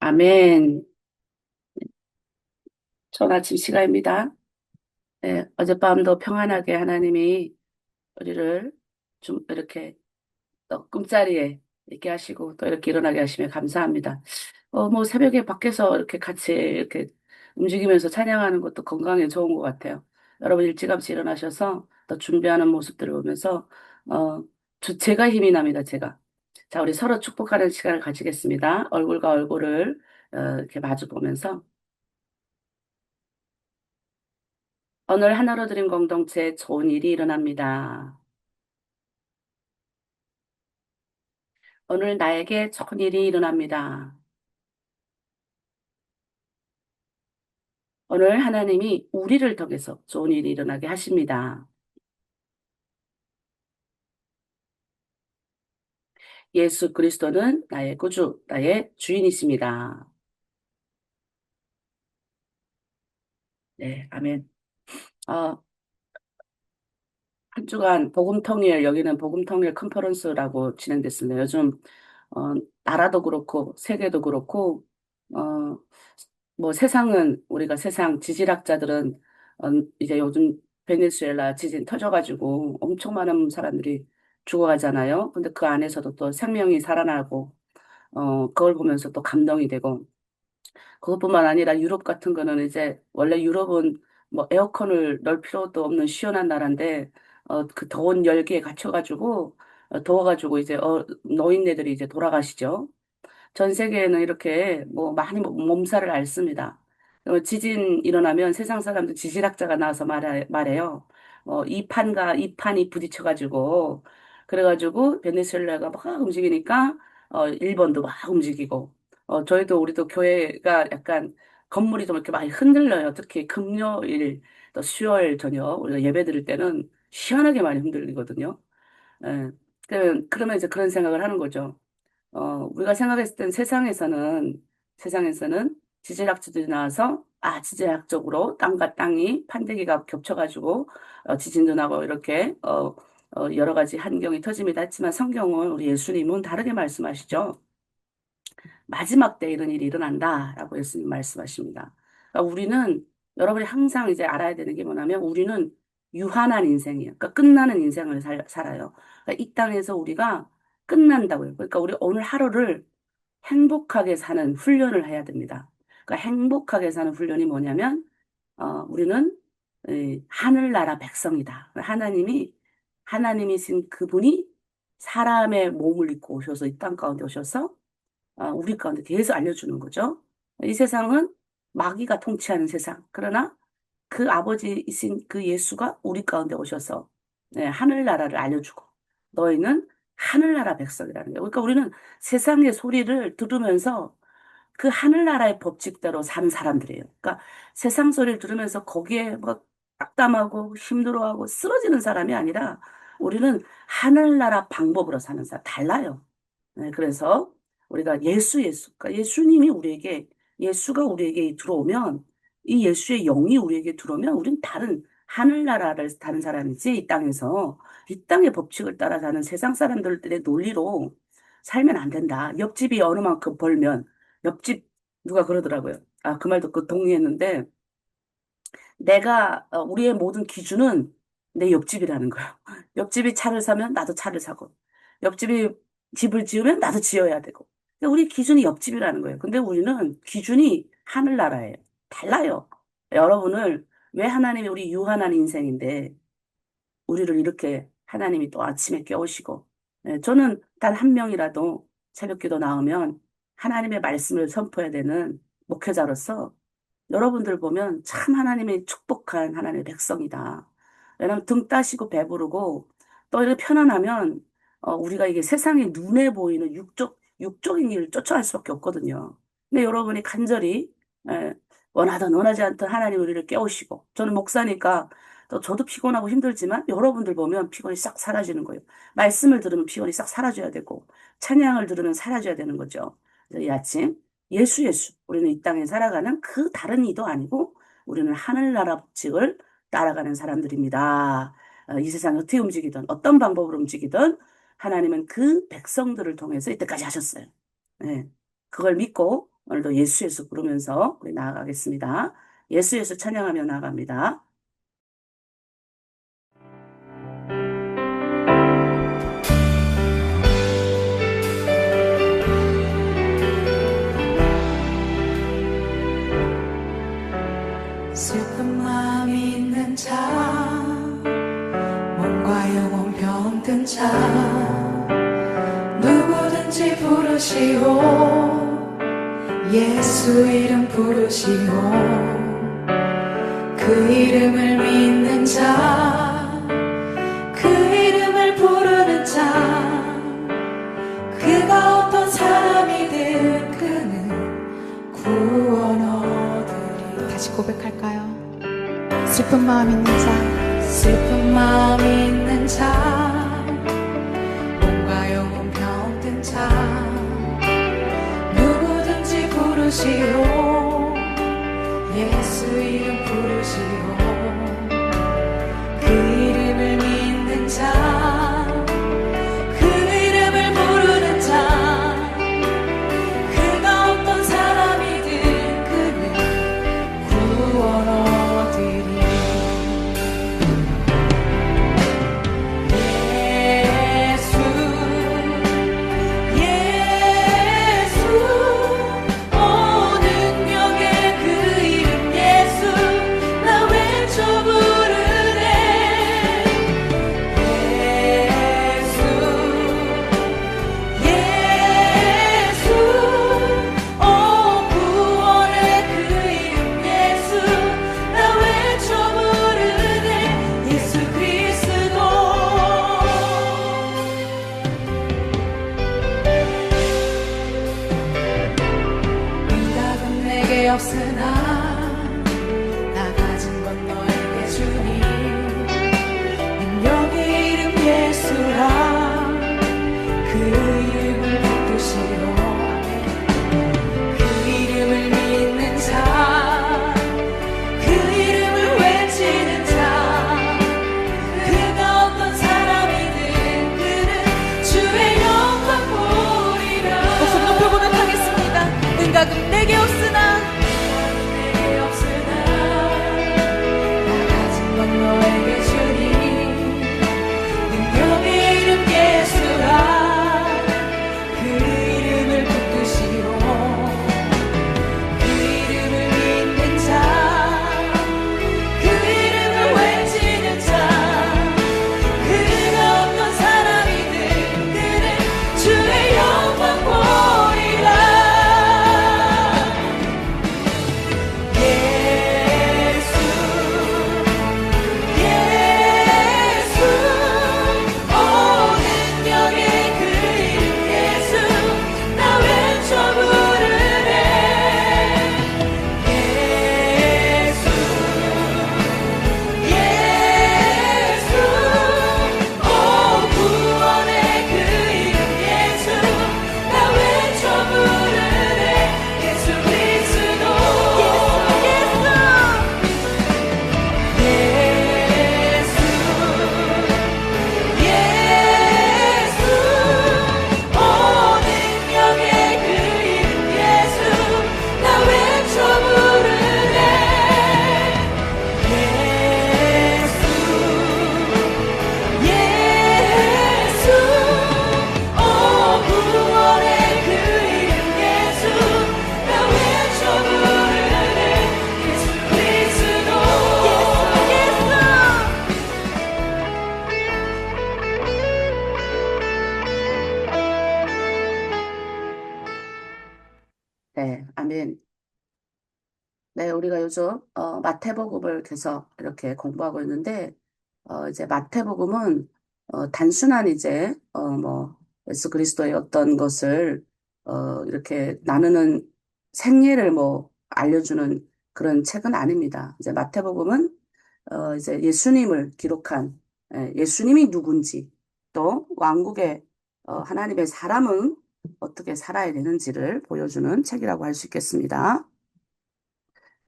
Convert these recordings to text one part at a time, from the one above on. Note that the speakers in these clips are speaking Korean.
아멘. 좋은 아침 시간입니다. 네, 어젯밤도 평안하게 하나님이 우리를 좀 이렇게 또 꿈자리에 있게 하시고 또 이렇게 일어나게 하시면 감사합니다. 뭐 새벽에 밖에서 이렇게 같이 이렇게 움직이면서 찬양하는 것도 건강에 좋은 것 같아요. 여러분 일찌감치 일어나셔서 또 준비하는 모습들을 보면서 어, 제가 힘이 납니다, 제가. 자, 우리 서로 축복하는 시간을 가지겠습니다. 얼굴과 얼굴을 이렇게 마주 보면서 오늘 하나로 드림 공동체 좋은 일이 일어납니다. 오늘 나에게 좋은 일이 일어납니다. 오늘 하나님이 우리를 통해서 좋은 일이 일어나게 하십니다. 예수 그리스도는 나의 구주, 나의 주인이십니다. 네, 아멘. 어, 한 주간 복음통일, 여기는 복음통일 컨퍼런스라고 진행됐습니다. 요즘, 나라도 그렇고, 세계도 그렇고, 어, 뭐 세상은, 우리가 세상 지질학자들은, 어, 이제 요즘 베네수엘라 지진 터져가지고 엄청 많은 사람들이 죽어가잖아요. 근데 그 안에서도 또 생명이 살아나고, 그걸 보면서 또 감동이 되고, 그것뿐만 아니라 유럽 같은 거는 이제 원래 유럽은 뭐 에어컨을 넣을 필요도 없는 시원한 나라인데 그 더운 열기에 갇혀가지고 더워가지고 이제 노인네들이 이제 돌아가시죠. 전 세계에는 이렇게 뭐 많이 몸살을 앓습니다. 지진 일어나면 세상 사람들 지질학자가 나와서 말해요. 이 판과 이 판이 부딪혀가지고 그래가지고 베네수엘라가 막 움직이니까 일본도 막 움직이고 저희도 우리도 교회가 약간 건물이 좀 이렇게 많이 흔들려요. 특히 금요일 또 수요일 저녁 우리가 예배 드릴 때는 시원하게 많이 흔들리거든요. 예. 그러면 이제 그런 생각을 하는 거죠. 우리가 생각했을 땐 세상에서는 지질학자들이 나와서, 지질학적으로 땅과 땅이 판대기가 겹쳐가지고, 지진도 나고 이렇게, 여러 가지 환경이 터집니다. 했지만 성경은 우리 예수님은 다르게 말씀하시죠. 마지막 때 이런 일이 일어난다라고 예수님 말씀하십니다. 그러니까 우리는 여러분이 항상 이제 알아야 되는 게 뭐냐면 우리는 유한한 인생이에요. 그러니까 끝나는 인생을 살아요. 그러니까 이 땅에서 우리가 끝난다고요. 그러니까 우리 오늘 하루를 행복하게 사는 훈련을 해야 됩니다. 그러니까 행복하게 사는 훈련이 뭐냐면 우리는 하늘나라 백성이다. 하나님이신 그분이 사람의 몸을 입고 오셔서 이 땅 가운데 오셔서 우리 가운데 계속 알려주는 거죠. 이 세상은 마귀가 통치하는 세상. 그러나 그 아버지이신 그 예수가 우리 가운데 오셔서 하늘나라를 알려주고 너희는 하늘나라 백성이라는 거예요. 그러니까 우리는 세상의 소리를 들으면서 그 하늘나라의 법칙대로 사는 사람들이에요. 그러니까 세상 소리를 들으면서 거기에 뭐 악담하고 힘들어하고 쓰러지는 사람이 아니라 우리는 하늘나라 방법으로 사는 사람 달라요. 네, 그래서 우리가 그러니까 예수가 우리에게 들어오면, 이 예수의 영이 우리에게 들어오면, 우린 다른, 하늘나라를 다른 사람이지, 이 땅에서. 이 땅의 법칙을 따라 사는 세상 사람들의 논리로 살면 안 된다. 옆집이 어느 만큼 벌면, 옆집, 누가 그러더라고요. 그 말도 그 동의했는데, 우리의 모든 기준은 내 옆집이라는 거예요. 옆집이 차를 사면 나도 차를 사고, 옆집이 집을 지으면 나도 지어야 되고. 그러니까 우리 기준이 옆집이라는 거예요. 근데 우리는 기준이 하늘나라예요. 달라요. 여러분을, 왜 하나님이 우리 유한한 인생인데, 우리를 이렇게 하나님이 또 아침에 깨우시고, 저는 단 한 명이라도 새벽기도 나오면 하나님의 말씀을 선포해야 되는 목회자로서 여러분들 보면 참 하나님의 축복한 하나님의 백성이다. 왜냐하면 등 따시고 배부르고 또 이렇게 편안하면 우리가 이게 세상에 눈에 보이는 육적인 일을 쫓아갈 수밖에 없거든요. 근데 여러분이 간절히 예, 원하든 원하지 않든 하나님 우리를 깨우시고 저는 목사니까 또 저도 피곤하고 힘들지만 여러분들 보면 피곤이 싹 사라지는 거예요. 말씀을 들으면 피곤이 싹 사라져야 되고 찬양을 들으면 사라져야 되는 거죠. 그래서 이 아침 예수. 우리는 이 땅에 살아가는 그 다른 이도 아니고 우리는 하늘나라 법칙을 따라가는 사람들입니다. 이 세상이 어떻게 움직이든 어떤 방법으로 움직이든 하나님은 그 백성들을 통해서 이때까지 하셨어요. 네. 그걸 믿고 오늘도 예수 예수 부르면서 우리 나아가겠습니다. 예수 예수 찬양하며 나아갑니다. 슬픈 마음 있는 자, 몸과 영혼 병든 자, 누구든지 부르시오. 예수 이름 부르시오. 그 이름을 믿는 자, 그 이름을 부르는 자, 그가 어떤 사람이든 그는 구원 얻으리. 다시 고백할까요? 슬픈 마음 있는 자, 슬픈 마음 있는 자, 몸과 영혼 병든 자, 누구든지 부르시오. 예수 이름 부르시오. 그 이름을 믿는 자, 그 이름을 부르는 자, 그가 어떤 사람이든 그는 구원 얻으리. 예수 예수 오 능력의 그 이름 예수 나 외쳐 부르네. 예수 예수 오 구원의 그 이름 예수 나 외쳐 부르네. 예수 그리스도 응답은 내게 없으나 나 가진 건 너에게 주니. 능력의 이름 예수라 그 이름을 붙드시오. 그 이름을 믿는 자, 그 이름을 외치는 자, 그가 어떤 사람이든 그는 주의 영광 보리라. 목소리 높여 고백하겠습니다. 응답은 내게 없으나 나 가진 건 너에게 주니. 능력의 이름 예수라 그 이름을 붙드시오. 그 이름을 믿는 자, 그 이름을 외치는 자, 그가 어떤 사람이든 그는 주의 영광 보리라. 예수 예수 오 능력의 그 이름 예수 나 외쳐 부르네. 예수 예수 오 구원의 그 이름 예수 나 외쳐 부르네. 예수 그리스도 예수 예수 오 능력의 그 이름 예수 나 외쳐 부르네. 예수 예수 오 구원의 그 이름 예수 나 외쳐 부르네. 예수 그리스도 네, 아멘. 네, 우리가 요즘 마태복음을 계속 이렇게 공부하고 있는데 이제 마태복음은 단순한 이제 뭐 예수 그리스도의 어떤 것을 이렇게 나누는 생애를 뭐 알려주는 그런 책은 아닙니다. 이제 마태복음은 이제 예수님을 기록한 예수님이 누군지 또 왕국의 하나님의 사람은 어떻게 살아야 되는지를 보여주는 책이라고 할 수 있겠습니다.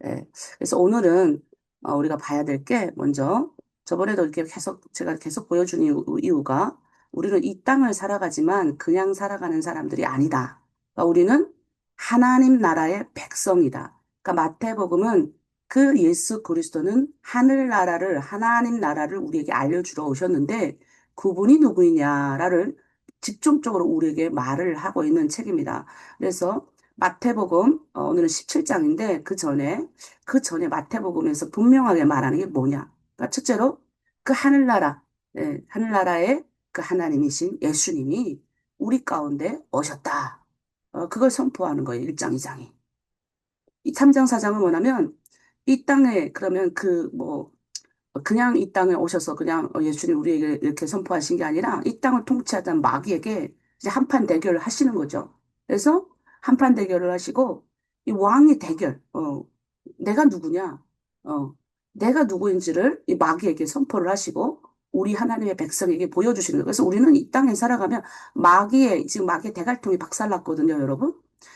예. 그래서 오늘은 우리가 봐야 될 게 먼저 저번에도 이렇게 계속 제가 계속 보여준 이유가 우리는 이 땅을 살아가지만 그냥 살아가는 사람들이 아니다. 그러니까 우리는 하나님 나라의 백성이다. 그러니까 마태복음은 그 예수 그리스도는 하늘나라를, 하나님 나라를 우리에게 알려주러 오셨는데 그분이 누구이냐를 집중적으로 우리에게 말을 하고 있는 책입니다. 그래서 마태복음, 오늘은 17장인데 그 전에 마태복음에서 분명하게 말하는 게 뭐냐. 그러니까 첫째로 그 하늘나라, 하늘나라의 그 하나님이신 예수님이 우리 가운데 오셨다. 그걸 선포하는 거예요. 1장, 2장이. 이 3장, 4장은 뭐냐면, 이 땅에, 그러면 그냥 이 땅에 오셔서 그냥 예수님 우리에게 이렇게 선포하신 게 아니라 이 땅을 통치하던 마귀에게 이제 한판 대결을 하시는 거죠. 그래서 한판 대결을 하시고, 이 왕의 대결, 내가 누구냐, 어, 내가 누구인지를 이 마귀에게 선포를 하시고, 우리 하나님의 백성에게 보여주시는 거예요. 그래서 우리는 이 땅에 살아가면 지금 마귀의 대갈통이 박살났거든요, 여러분.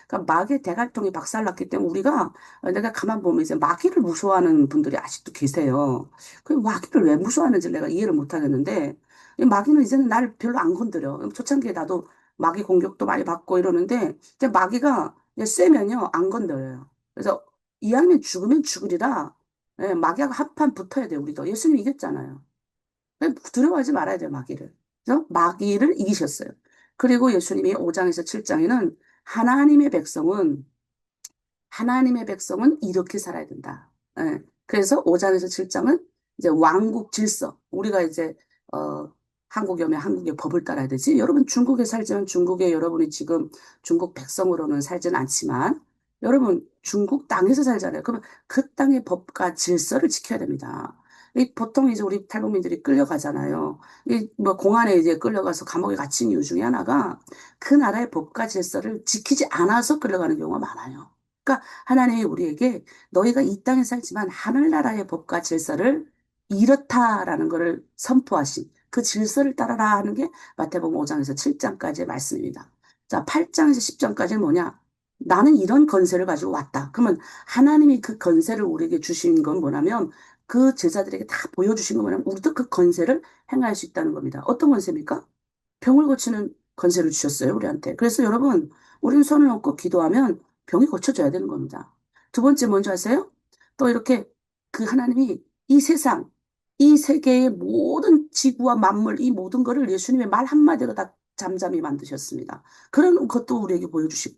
그러니까 마귀의 대갈통이 박살났기 때문에 우리가, 내가 가만 보면 이제 마귀를 무서워하는 분들이 아직도 계세요. 그 마귀를 왜 무서워하는지 내가 이해를 못 하겠는데, 이 마귀는 이제는 나를 별로 안 건드려. 초창기에 나도 마귀 공격도 많이 받고 이러는데, 이제 마귀가 이제 세면요, 안 건드려요. 그래서 이왕이면 죽으면 죽으리라, 마귀하고 한판 붙어야 돼요, 우리도. 예수님 이겼잖아요. 두려워하지 말아야 돼요, 마귀를. 그래서 마귀를 이기셨어요. 그리고 예수님이 5장에서 7장에는 하나님의 백성은 이렇게 살아야 된다. 그래서 5장에서 7장은 이제 왕국 질서. 우리가 이제, 한국에 오면 한국의 법을 따라야 되지. 여러분 중국에 살지만 중국에 여러분이 지금 중국 백성으로는 살지는 않지만 여러분 중국 땅에서 살잖아요. 그러면 그 땅의 법과 질서를 지켜야 됩니다. 보통 이제 우리 탈북민들이 끌려가잖아요. 이 뭐 공안에 이제 끌려가서 감옥에 갇힌 이유 중에 하나가 그 나라의 법과 질서를 지키지 않아서 끌려가는 경우가 많아요. 그러니까 하나님이 우리에게 너희가 이 땅에 살지만 하늘나라의 법과 질서를 이렇다라는 것을 선포하신 그 질서를 따라라 하는 게 마태복음 5장에서 7장까지의 말씀입니다. 자, 8장에서 10장까지는 뭐냐? 나는 이런 건세를 가지고 왔다. 그러면 하나님이 그 건세를 우리에게 주신 건 뭐냐면 그 제자들에게 다 보여주신 건 뭐냐면 우리도 그 건세를 행할 수 있다는 겁니다. 어떤 건세입니까? 병을 고치는 건세를 주셨어요, 우리한테. 그래서 여러분, 우리는 손을 얹고 기도하면 병이 고쳐져야 되는 겁니다. 두 번째 뭔지 아세요? 또 이렇게 그 하나님이 이 세상, 이 세계의 모든 지구와 만물, 이 모든 거를 예수님의 말 한마디로 다 잠잠히 만드셨습니다. 그런 것도 우리에게 보여주시고,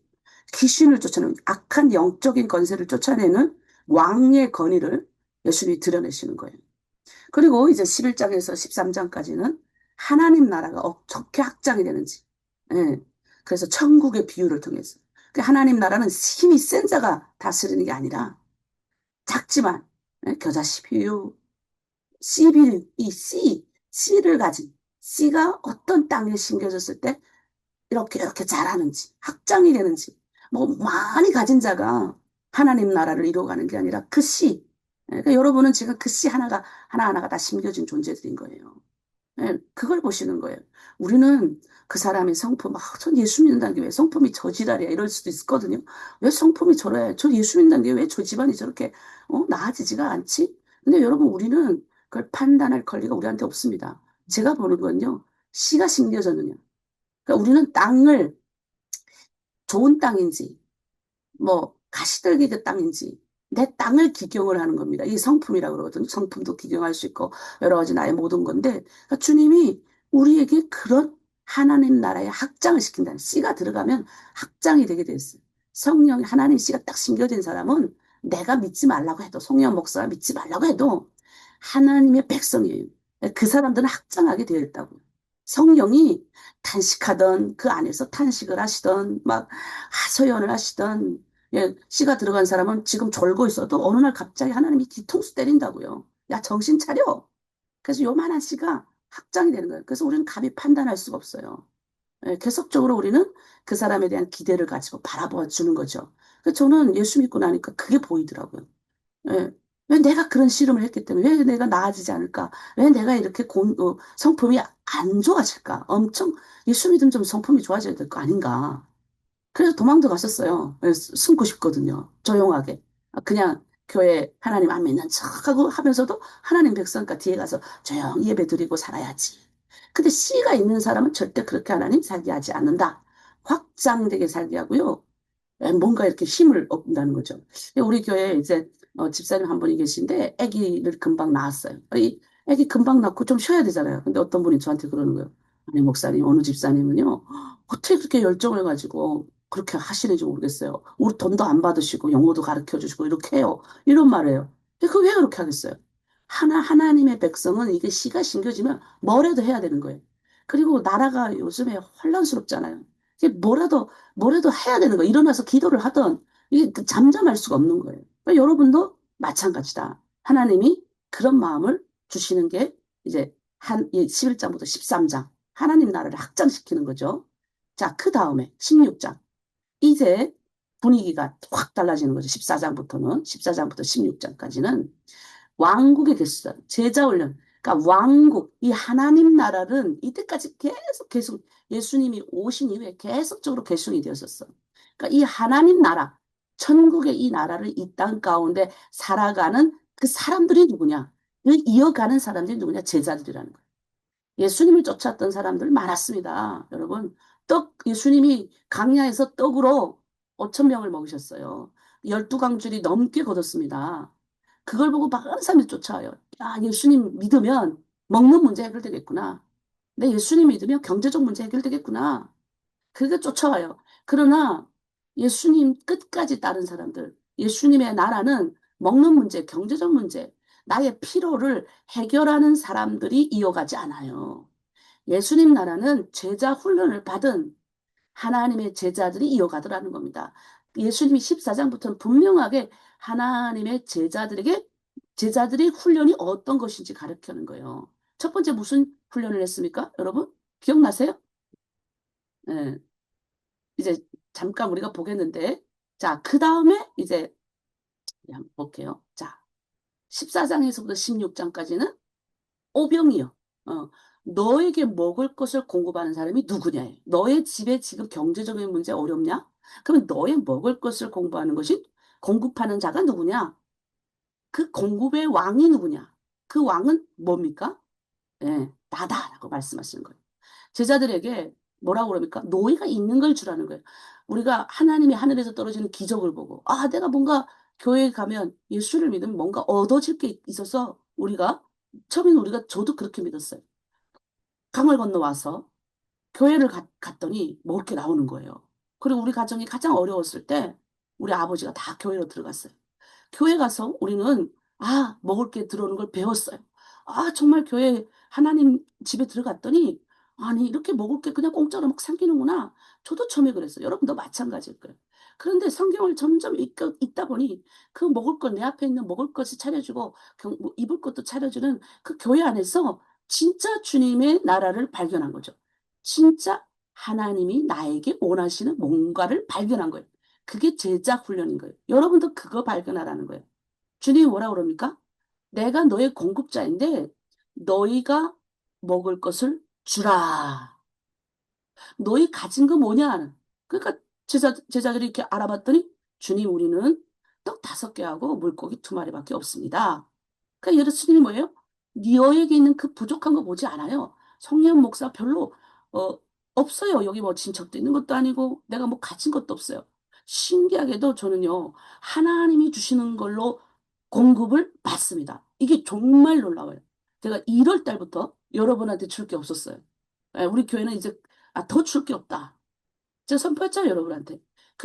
귀신을 쫓아내는 악한 영적인 건세를 쫓아내는 왕의 권위를 예수님이 드러내시는 거예요. 그리고 이제 11장에서 13장까지는 하나님 나라가 어떻게 확장이 되는지. 예. 그래서 천국의 비유를 통해서. 그 하나님 나라는 힘이 센 자가 다스리는 게 아니라 작지만, 겨자씨 비유, 씨를 가진, 씨가 어떤 땅에 심겨졌을 때 이렇게 자라는지, 확장이 되는지, 뭐 많이 가진 자가 하나님 나라를 이루어가는 게 아니라 그 씨. 그러니까 여러분은 지금 그 씨 하나하나가 다 심겨진 존재들인 거예요. 그걸 보시는 거예요. 우리는 그 사람의 성품, 전 예수 믿는다는 게 왜 성품이 저 지랄이야 이럴 수도 있거든요. 왜 성품이 저래? 저 예수 믿는다는 게 왜 저 집안이 저렇게 나아지지가 않지? 근데 여러분 우리는 그걸 판단할 권리가 우리한테 없습니다. 제가 보는 건요. 씨가 심겨졌느냐. 그러니까 우리는 땅을 좋은 땅인지 가시떨기 땅인지, 내 땅을 기경을 하는 겁니다. 이게 성품이라고 그러거든요. 성품도 기경할 수 있고, 여러 가지 나의 모든 건데, 그러니까 주님이 우리에게 그런 하나님 나라의 확장을 시킨다는 씨가 들어가면 확장이 되게 됐어요. 하나님 씨가 딱 심겨진 사람은 내가 믿지 말라고 해도, 송영 목사가 믿지 말라고 해도 하나님의 백성이에요. 그 사람들은 확장하게 되어 있다고. 성령이 탄식하던 그 안에서 탄식을 하시던 막 하소연을 하시던 씨가 들어간 사람은 지금 졸고 있어도 어느 날 갑자기 하나님이 뒤통수 때린다고요. 야, 정신 차려. 그래서 요만한 씨가 확장이 되는 거예요. 그래서 우리는 감히 판단할 수가 없어요. 계속적으로 우리는 그 사람에 대한 기대를 가지고 바라봐 주는 거죠. 그래서 저는 예수 믿고 나니까 그게 보이더라고요. 예. 왜 내가 그런 씨름을 했기 때문에 왜 내가 나아지지 않을까? 왜 내가 이렇게 성품이 안 좋아질까? 엄청 예수 믿으면 좀 성품이 좋아져야 될 거 아닌가? 그래서 도망도 갔었어요. 숨고 싶거든요. 조용하게. 그냥 교회 하나님 안 믿는 척하고 하면서도 하나님 백성과 뒤에 가서 조용히 예배 드리고 살아야지. 근데 씨가 있는 사람은 절대 그렇게 하나님 살게 하지 않는다. 확장되게 살게 하고요. 뭔가 이렇게 힘을 얻는다는 거죠. 우리 교회에 이제 집사님 한 분이 계신데 아기를 금방 낳았어요. 이 아기 금방 낳고 좀 쉬어야 되잖아요. 근데 어떤 분이 저한테 그러는 거예요. 아니 목사님 어느 집사님은요 어떻게 그렇게 열정을 가지고 그렇게 하시는지 모르겠어요. 우리 돈도 안 받으시고 영어도 가르쳐 주시고 이렇게 해요. 이런 말이에요. 그왜 그렇게 하겠어요? 하나님의 백성은 이게 씨가 심겨지면 뭐라도 해야 되는 거예요. 그리고 나라가 요즘에 혼란스럽잖아요. 이게 뭐라도 해야 되는 거예요. 일어나서 기도를 하던 이게 잠잠할 수가 없는 거예요. 그러니까 여러분도 마찬가지다. 하나님이 그런 마음을 주시는 게 이제 11장부터 13장 하나님 나라를 확장시키는 거죠. 자, 그 다음에 16장 이제 분위기가 확 달라지는 거죠. 14장부터 16장까지는 왕국의 개수다. 제자훈련. 그러니까 왕국, 이 하나님 나라는 이때까지 계속 예수님이 오신 이후에 계속적으로 계승이 되었었어. 그러니까 이 하나님 나라, 천국의 이 나라를 이 땅 가운데 살아가는 그 사람들이 누구냐? 그 이어가는 사람들이 누구냐? 제자들이라는 거예요. 예수님을 쫓았던 사람들 많았습니다. 여러분, 예수님이 강야에서 떡으로 5천 명을 먹으셨어요. 12강줄이 넘게 거뒀습니다. 그걸 보고 많은 사람들이 쫓아와요. 야, 예수님 믿으면 먹는 문제 해결되겠구나. 내 예수님 믿으면 경제적 문제 해결되겠구나. 그게 쫓아와요. 그러나 예수님 끝까지 따른 사람들, 예수님의 나라는 먹는 문제, 경제적 문제, 나의 필요를 해결하는 사람들이 이어가지 않아요. 예수님 나라는 제자 훈련을 받은 하나님의 제자들이 이어가더라는 겁니다. 예수님이 14장부터는 분명하게 하나님의 제자들이 훈련이 어떤 것인지 가르치는 거예요. 첫 번째 무슨 훈련을 했습니까? 여러분? 기억나세요? 네. 이제 잠깐 우리가 보겠는데, 자, 그 다음에 이제 한번 볼게요. 자, 14장에서부터 16장까지는 오병이요. 어, 너에게 먹을 것을 공급하는 사람이 누구냐? 너의 집에 지금 경제적인 문제 어렵냐? 그러면 너의 먹을 것을 공급하는 자가 누구냐? 그 공급의 왕이 누구냐? 그 왕은 뭡니까? 예, 나다라고 말씀하시는 거예요. 제자들에게 뭐라고 그럽니까? 노예가 있는 걸 주라는 거예요. 우리가 하나님이 하늘에서 떨어지는 기적을 보고, 아, 내가 뭔가 교회에 가면 예수를 믿으면 뭔가 얻어질 게 있어서 처음에는 저도 그렇게 믿었어요. 강을 건너와서 교회를 갔더니 먹을 게 나오는 거예요. 그리고 우리 가정이 가장 어려웠을 때 우리 아버지가 다 교회로 들어갔어요. 교회 가서 우리는 먹을 게 들어오는 걸 배웠어요. 정말 교회 하나님 집에 들어갔더니 아니 이렇게 먹을 게 그냥 공짜로 막 생기는구나. 저도 처음에 그랬어요. 여러분도 마찬가지일 거예요. 그런데 성경을 점점 읽다 보니 그 먹을 것, 내 앞에 있는 먹을 것을 차려주고 뭐 입을 것도 차려주는 그 교회 안에서 진짜 주님의 나라를 발견한 거죠. 진짜 하나님이 나에게 원하시는 뭔가를 발견한 거예요. 그게 제자 훈련인 거예요. 여러분도 그거 발견하라는 거예요. 주님이 뭐라 그럽니까? 내가 너의 공급자인데 너희가 먹을 것을 주라. 너희 가진 거 뭐냐? 그러니까 제자들이 이렇게 알아봤더니 주님 우리는 떡 5개하고 물고기 2마리밖에 없습니다. 그러니까 예수님이 뭐예요? 너에게 있는 그 부족한 거 보지 않아요. 성령 목사 별로 어, 없어요. 여기 뭐 친척도 있는 것도 아니고 내가 뭐 가진 것도 없어요. 신기하게도 저는요. 하나님이 주시는 걸로 공급을 받습니다. 이게 정말 놀라워요. 제가 1월 달부터 여러분한테 줄 게 없었어요. 우리 교회는 이제 더 줄 게 없다. 제가 선포했잖아요, 여러분한테.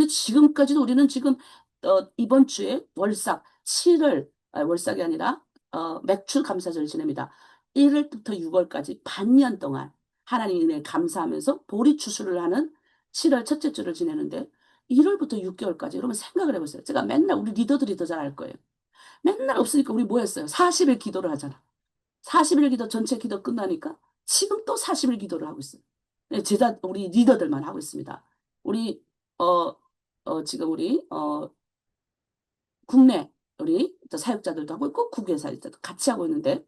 지금까지도 우리는 지금, 이번 주에 월삭, 7월, 월삭이 아니라, 매출 감사절을 지냅니다. 1월부터 6월까지 반년 동안 하나님 은혜에 감사하면서 보리 추수를 하는 7월 첫째 주를 지내는데, 1월부터 6개월까지 여러분 생각을 해보세요. 제가 맨날 우리 리더들이 더 잘 알 거예요. 맨날 없으니까 우리 뭐 했어요? 40일 기도를 하잖아. 40일 기도 전체 기도 끝나니까 지금 또 40일 기도를 하고 있어요. 네, 우리 리더들만 하고 있습니다. 우리, 어, 지금 국내, 우리 사역자들도 하고 있고, 국외 사역자도 같이 하고 있는데,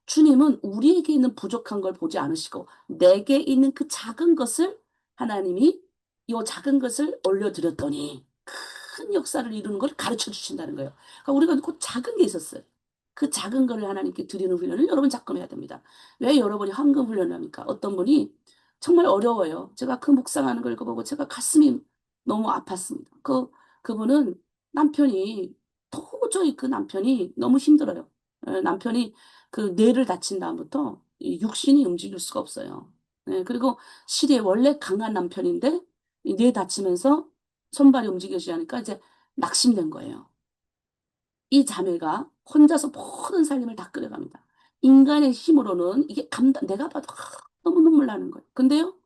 주님은 우리에게 있는 부족한 걸 보지 않으시고, 내게 있는 그 작은 것을 하나님이 이 작은 것을 올려드렸더니, 큰 역사를 이루는 걸 가르쳐 주신다는 거예요. 그러니까 우리가 그 작은 게 있었어요. 그 작은 거를 하나님께 드리는 훈련을 여러분 자꾸 해야 됩니다. 왜 여러분이 황금 훈련을 합니까? 어떤 분이 정말 어려워요. 제가 그 묵상하는 걸 읽어보고 제가 가슴이 너무 아팠습니다. 그분은 남편이 도저히 그 남편이 너무 힘들어요. 남편이 그 뇌를 다친 다음부터 이 육신이 움직일 수가 없어요. 그리고 실에 원래 강한 남편인데 이 뇌 다치면서 손발이 움직여지지 않으니까 이제 낙심된 거예요. 이 자매가 혼자서 모든 살림을 다 끌어갑니다. 인간의 힘으로는 이게 내가 봐도 너무 눈물 나는 거예요. 근데요,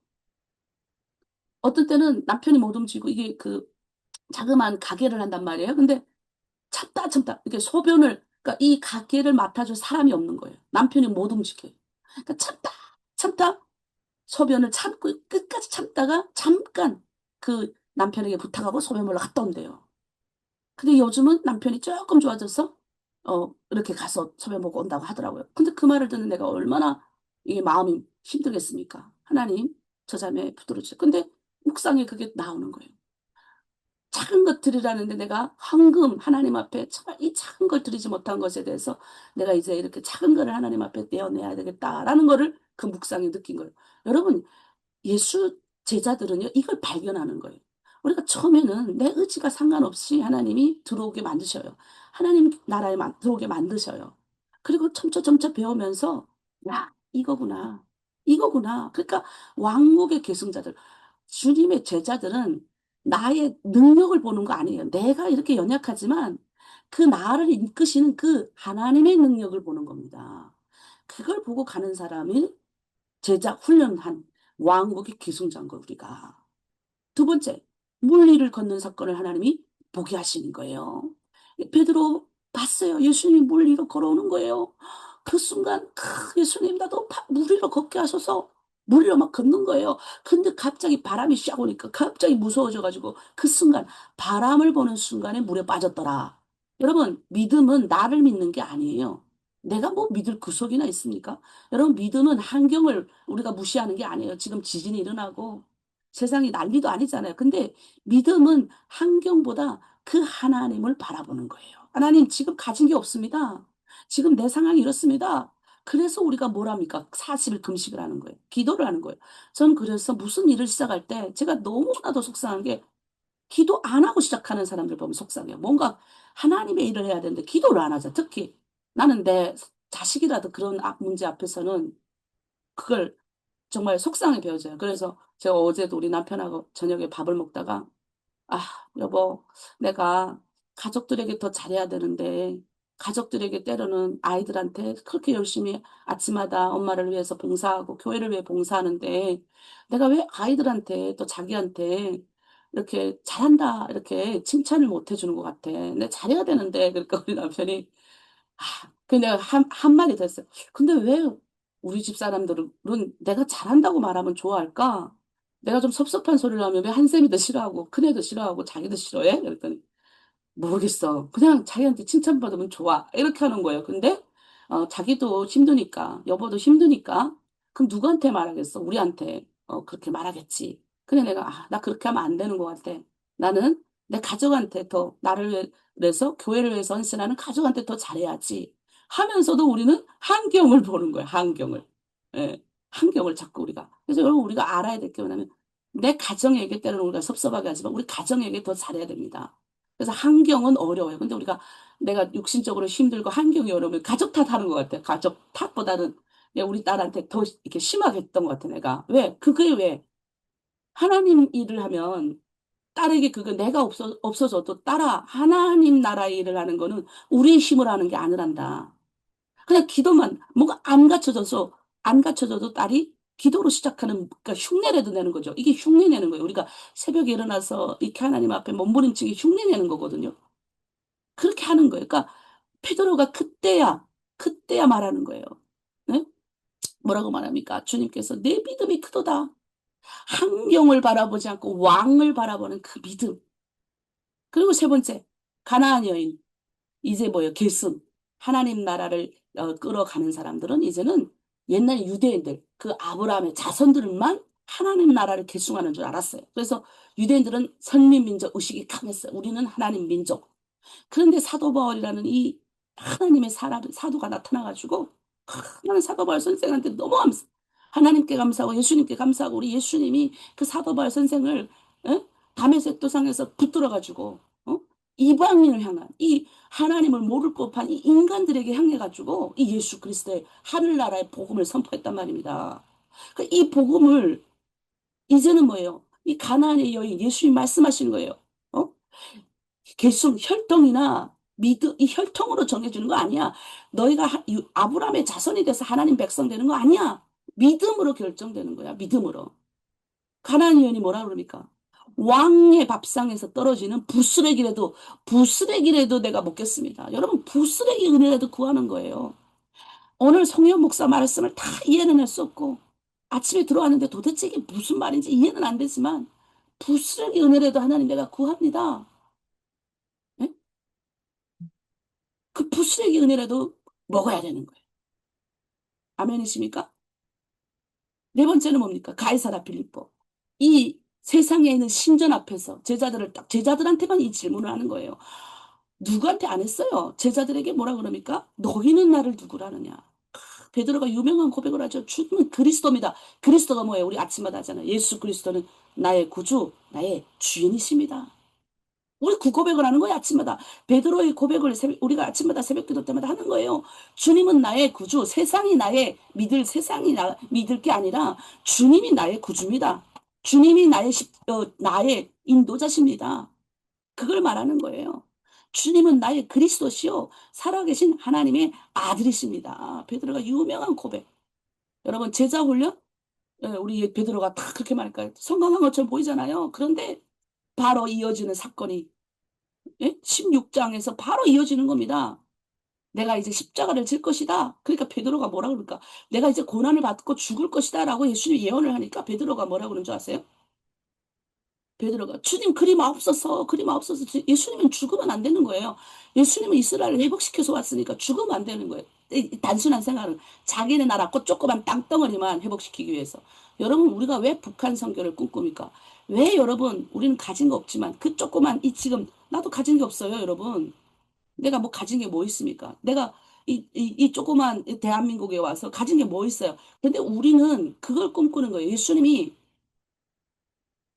어떤 때는 남편이 못 움직이고 이게 그 자그마한 가게를 한단 말이에요. 근데 참다 참다 이게 소변을 그러니까 이 가게를 맡아줄 사람이 없는 거예요. 남편이 못 움직여요. 그러니까 참다 참다 소변을 참고 끝까지 참다가 잠깐 그 남편에게 부탁하고 소변을 갔다 온대요. 근데 요즘은 남편이 조금 좋아져서 이렇게 가서 소변 보고 온다고 하더라고요. 근데 그 말을 듣는 내가 얼마나 이게 마음이 힘들겠습니까? 하나님, 저 자매 붙들어 주세요. 근데 묵상에 그게 나오는 거예요. 작은 것 드리라는데 내가 황금 하나님 앞에 정말 이 작은 걸 드리지 못한 것에 대해서 내가 이제 이렇게 작은 거를 하나님 앞에 내어내야 되겠다라는 거를 그 묵상에 느낀 거예요. 여러분, 예수 제자들은요, 이걸 발견하는 거예요. 우리가 처음에는 내 의지가 상관없이 하나님이 들어오게 만드셔요. 하나님 나라에 들어오게 만드셔요. 그리고 점차 배우면서, 야, 이거구나. 이거구나. 그러니까 왕국의 계승자들, 주님의 제자들은 나의 능력을 보는 거 아니에요. 내가 이렇게 연약하지만 그 나를 이끄시는 그 하나님의 능력을 보는 겁니다. 그걸 보고 가는 사람이 제자 훈련한 왕국의 기승자인 거 우리가. 두 번째, 물리를 걷는 사건을 하나님이 보게 하시는 거예요. 베드로 봤어요. 예수님이 물 위로 걸어오는 거예요. 그 순간 예수님 나도 물 위로 걷게 하셔서 물 위로 막 걷는 거예요. 근데 갑자기 바람이 샥 오니까 갑자기 무서워져가지고 그 순간 바람을 보는 순간에 물에 빠졌더라. 여러분 믿음은 나를 믿는 게 아니에요. 내가 뭐 믿을 구석이나 있습니까? 여러분 믿음은 환경을 우리가 무시하는 게 아니에요. 지금 지진이 일어나고 세상이 난리도 아니잖아요. 근데 믿음은 환경보다 그 하나님을 바라보는 거예요. 하나님, 지금 가진 게 없습니다. 지금 내 상황이 이렇습니다. 그래서 우리가 뭘 합니까? 40일 금식을 하는 거예요. 기도를 하는 거예요. 전 그래서 무슨 일을 시작할 때 제가 너무나도 속상한 게 기도 안 하고 시작하는 사람들 보면 속상해요. 뭔가 하나님의 일을 해야 되는데 기도를 안 하자. 특히 나는 내 자식이라도 그런 문제 앞에서는 그걸 정말 속상해 배워져요. 그래서 제가 어제도 우리 남편하고 저녁에 밥을 먹다가 아, 여보, 내가 가족들에게 더 잘해야 되는데 가족들에게 때로는 아이들한테 그렇게 열심히 아침마다 엄마를 위해서 봉사하고 교회를 위해 봉사하는데 내가 왜 아이들한테 또 자기한테 이렇게 잘한다 이렇게 칭찬을 못 해주는 것 같아. 내가 잘해야 되는데 그러니까 우리 남편이 근데 내가 한마디 더 했어요. 근데 왜 우리 집 사람들은 내가 잘한다고 말하면 좋아할까? 내가 좀 섭섭한 소리를 하면 왜 한쌤이 더 싫어하고, 큰애도 싫어하고, 자기도 싫어해? 그랬더니, 모르겠어. 그냥 자기한테 칭찬받으면 좋아. 이렇게 하는 거예요. 근데, 자기도 힘드니까, 여보도 힘드니까, 그럼 누구한테 말하겠어? 우리한테, 그렇게 말하겠지. 근데 내가, 나 그렇게 하면 안 되는 것 같아. 나는 내 가족한테 더, 나를 위해서, 교회를 위해서 헌신하는 가족한테 더 잘해야지. 하면서도 우리는 환경을 보는 거예요. 환경을. 예. 환경을 자꾸 우리가. 그래서 여러분, 우리가 알아야 될 게 뭐냐면, 내 가정에게 때로는 우리가 섭섭하게 하지만, 우리 가정에게 더 잘해야 됩니다. 그래서 환경은 어려워요. 근데 우리가 내가 육신적으로 힘들고 환경이 어려우면 가족 탓하는 것 같아요. 가족 탓보다는 우리 딸한테 더 이렇게 심하게 했던 것 같아, 내가. 왜? 그게 왜? 하나님 일을 하면 딸에게 그거 내가 없어져도 딸아, 하나님 나라 일을 하는 거는 우리의 힘으로 하는 게 아니란다. 그냥 기도만, 뭔가 안 갖춰져도 딸이 기도로 시작하는, 그러니까 흉내라도 내는 거죠. 이게 흉내 내는 거예요. 우리가 새벽에 일어나서 이렇게 하나님 앞에 몸부림치기 흉내 내는 거거든요. 그렇게 하는 거예요. 그러니까 베드로가 그때야 말하는 거예요. 네? 뭐라고 말합니까? 주님께서 내 믿음이 크도다. 환경을 바라보지 않고 왕을 바라보는 그 믿음. 그리고 세 번째, 가나안 여인. 이제 뭐예요? 계승. 하나님 나라를 끌어가는 사람들은 이제는 옛날 유대인들, 그 아브라함의 자손들만 하나님 나라를 계승하는 줄 알았어요. 그래서 유대인들은 선민민족 의식이 강했어요. 우리는 하나님 민족. 그런데 사도 바울이라는 이 하나님의 사도가 나타나가지고 나는 사도 바울 선생한테 너무 하나님께 감사하고 예수님께 감사하고 우리 예수님이 그 사도 바울 선생을 에? 다메섹 도상에서 붙들어가지고 이방인을 향한 이 하나님을 모를 법한 이 인간들에게 향해가지고 이 예수 그리스도의 하늘나라의 복음을 선포했단 말입니다. 이 복음을 이제는 뭐예요? 이 가나안의 여인 예수님 말씀하시는 거예요. 어? 계속 혈통이나 믿음, 이 혈통으로 정해주는 거 아니야. 너희가 아브라함의 자손이 돼서 하나님 백성 되는 거 아니야. 믿음으로 결정되는 거야. 믿음으로. 가나안 여인이 뭐라 그럽니까? 왕의 밥상에서 떨어지는 부스레기라도 내가 먹겠습니다. 여러분 부스레기 은혜라도 구하는 거예요. 오늘 송현 목사 말씀을 다 이해는 할 수 없고 아침에 들어왔는데 도대체 이게 무슨 말인지 이해는 안 되지만 부스러기 은혜라도 하나님 내가 구합니다. 예? 그 부스러기 은혜라도 먹어야 되는 거예요. 아멘이십니까? 네 번째는 뭡니까? 가이사라 빌립보. 이 세상에 있는 신전 앞에서 제자들을 딱 제자들한테만 이 질문을 하는 거예요. 누구한테 안 했어요? 제자들에게 뭐라 그럽니까? 너희는 나를 누구라느냐? 베드로가 유명한 고백을 하죠. 주는 그리스도입니다. 그리스도가 뭐예요? 우리 아침마다 하잖아요. 예수 그리스도는 나의 구주, 나의 주인이십니다. 우리 그 고백을 하는 거예요, 아침마다. 베드로의 고백을 우리가 아침마다 새벽 기도 때마다 하는 거예요. 주님은 나의 구주, 세상이 믿을 게 아니라 주님이 나의 구주입니다. 주님이 나의 인도자십니다. 그걸 말하는 거예요. 주님은 나의 그리스도시요. 살아계신 하나님의 아들이십니다. 베드로가 유명한 고백. 여러분, 제자 훈련? 우리 베드로가 다 그렇게 말할까요? 성공한 것처럼 보이잖아요. 그런데 바로 이어지는 사건이 16장에서 바로 이어지는 겁니다. 내가 이제 십자가를 질 것이다. 그러니까 베드로가 뭐라 그럴까? 내가 이제 고난을 받고 죽을 것이다 라고 예수님이 예언을 하니까 베드로가 뭐라 그러는 줄 아세요? 베드로가 주님 그리 마옵소서. 예수님은 죽으면 안 되는 거예요. 예수님은 이스라엘을 회복시켜서 왔으니까 죽으면 안 되는 거예요. 이 단순한 생각은 자기네 나라 그 조그만 땅덩어리만 회복시키기 위해서. 여러분 우리가 왜 북한 선교를 꿈꿉니까? 왜 여러분 우리는 가진 거 없지만 그 조그만 이 지금 나도 가진 게 없어요 여러분. 내가 뭐 가진 게 뭐 있습니까? 내가 이 조그만 대한민국에 와서 가진 게 뭐 있어요? 근데 우리는 그걸 꿈꾸는 거예요. 예수님이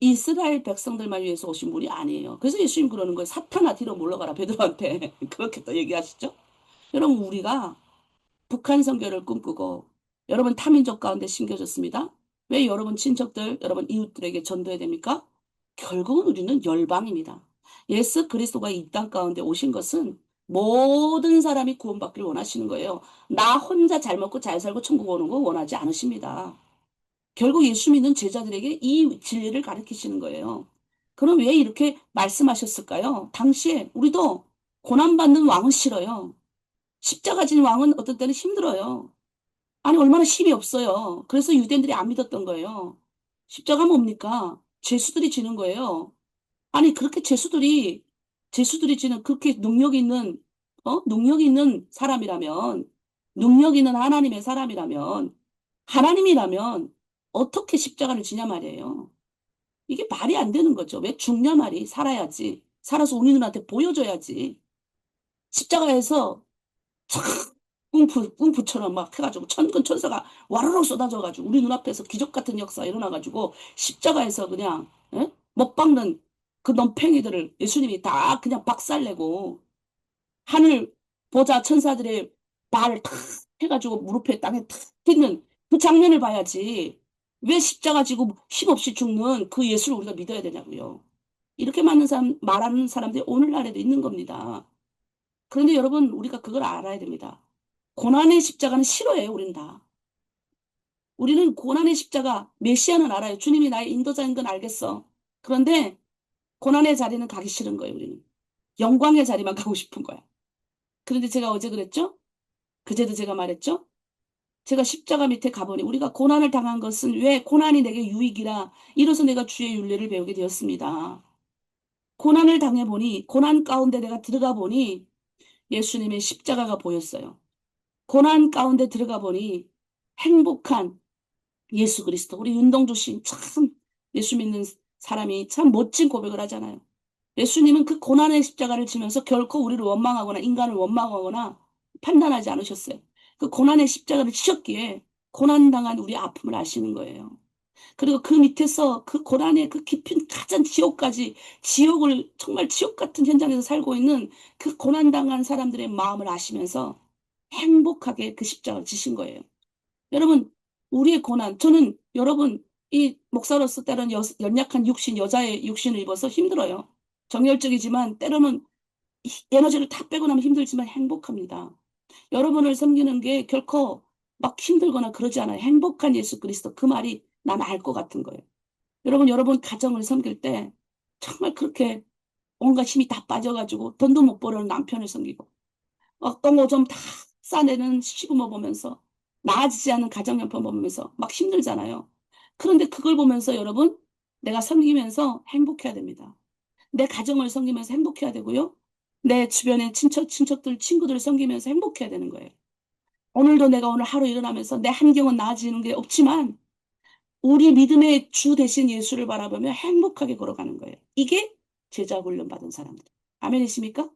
이스라엘 백성들만 위해서 오신 분이 아니에요. 그래서 예수님 그러는 거예요. 사탄아 뒤로 물러가라 베드로한테. 그렇게 또 얘기하시죠. 여러분 우리가 북한 선교를 꿈꾸고 여러분 타민족 가운데 심겨졌습니다. 왜 여러분 친척들, 여러분 이웃들에게 전도해야 됩니까? 결국은 우리는 열방입니다. 예수 그리스도가 이 땅 가운데 오신 것은 모든 사람이 구원받기를 원하시는 거예요. 나 혼자 잘 먹고 잘 살고 천국 오는 거 원하지 않으십니다. 결국 예수 믿는 제자들에게 이 진리를 가르치시는 거예요. 그럼 왜 이렇게 말씀하셨을까요? 당시에 우리도 고난받는 왕은 싫어요. 십자가 진 왕은 어떤 때는 힘들어요. 아니, 얼마나 힘이 없어요. 그래서 유대인들이 안 믿었던 거예요. 십자가 뭡니까? 죄수들이 지는 거예요. 아니, 그렇게 죄수들이 지는 그렇게 능력 있는 사람이라면, 능력 있는 하나님의 사람이라면, 하나님이라면, 어떻게 십자가를 지냐 말이에요. 이게 말이 안 되는 거죠. 왜 죽냐 말이. 살아야지. 살아서 우리 눈한테 보여줘야지. 십자가에서 웅푸처럼 막 해가지고 천군 천사가 와르르 쏟아져가지고 우리 눈앞에서 기적 같은 역사 일어나가지고 십자가에서 그냥 못 박는 그 넘팽이들을 예수님이 다 그냥 박살내고 하늘 보자 천사들의 발을 탁 해가지고 무릎에 땅에 탁 딛는 그 장면을 봐야지. 왜 십자가 지고 힘없이 죽는 그 예수를 우리가 믿어야 되냐고요. 이렇게 말하는 사람들이 오늘날에도 있는 겁니다. 그런데 여러분, 우리가 그걸 알아야 됩니다. 고난의 십자가는 싫어해요, 우리는 다. 우리는 고난의 십자가, 메시아는 알아요. 주님이 나의 인도자인 건 알겠어. 그런데 고난의 자리는 가기 싫은 거예요, 우리는. 영광의 자리만 가고 싶은 거야. 그런데 제가 어제 그랬죠? 그제도 제가 말했죠? 제가 십자가 밑에 가보니 우리가 고난을 당한 것은 왜 고난이 내게 유익이라 이로써 내가 주의 윤례를 배우게 되었습니다. 고난을 당해보니, 고난 가운데 내가 들어가 보니 예수님의 십자가가 보였어요. 고난 가운데 들어가 보니 행복한 예수 그리스도, 우리 윤동주 씨 참 예수 믿는 사람이 참 멋진 고백을 하잖아요. 예수님은 그 고난의 십자가를 지면서 결코 우리를 원망하거나 인간을 원망하거나 판단하지 않으셨어요. 그 고난의 십자가를 지셨기에 고난당한 우리 아픔을 아시는 거예요. 그리고 그 밑에서 그 고난의 그 깊은 가장 지옥까지, 지옥을, 정말 지옥 같은 현장에서 살고 있는 그 고난당한 사람들의 마음을 아시면서 행복하게 그 십자가를 지신 거예요. 여러분, 우리의 고난, 저는 여러분, 이 목사로서 때로는 연약한 육신, 여자의 육신을 입어서 힘들어요. 정열적이지만 때로는 에너지를 다 빼고 나면 힘들지만 행복합니다. 여러분을 섬기는 게 결코 막 힘들거나 그러지 않아요. 행복한 예수 그리스도, 그 말이 난 알 것 같은 거예요. 여러분 가정을 섬길 때 정말 그렇게 온갖 힘이 다 빠져가지고 돈도 못 벌어는 남편을 섬기고 어떤 거 좀 다 싸내는 시부모 보면서 나아지지 않는 가정형편 보면서 막 힘들잖아요. 그런데 그걸 보면서 여러분, 내가 섬기면서 행복해야 됩니다. 내 가정을 섬기면서 행복해야 되고요. 내 주변의 친척들, 친구들을 섬기면서 행복해야 되는 거예요. 오늘도 내가 오늘 하루 일어나면서 내 환경은 나아지는 게 없지만 우리 믿음의 주 대신 예수를 바라보며 행복하게 걸어가는 거예요. 이게 제자 훈련 받은 사람들. 아멘이십니까?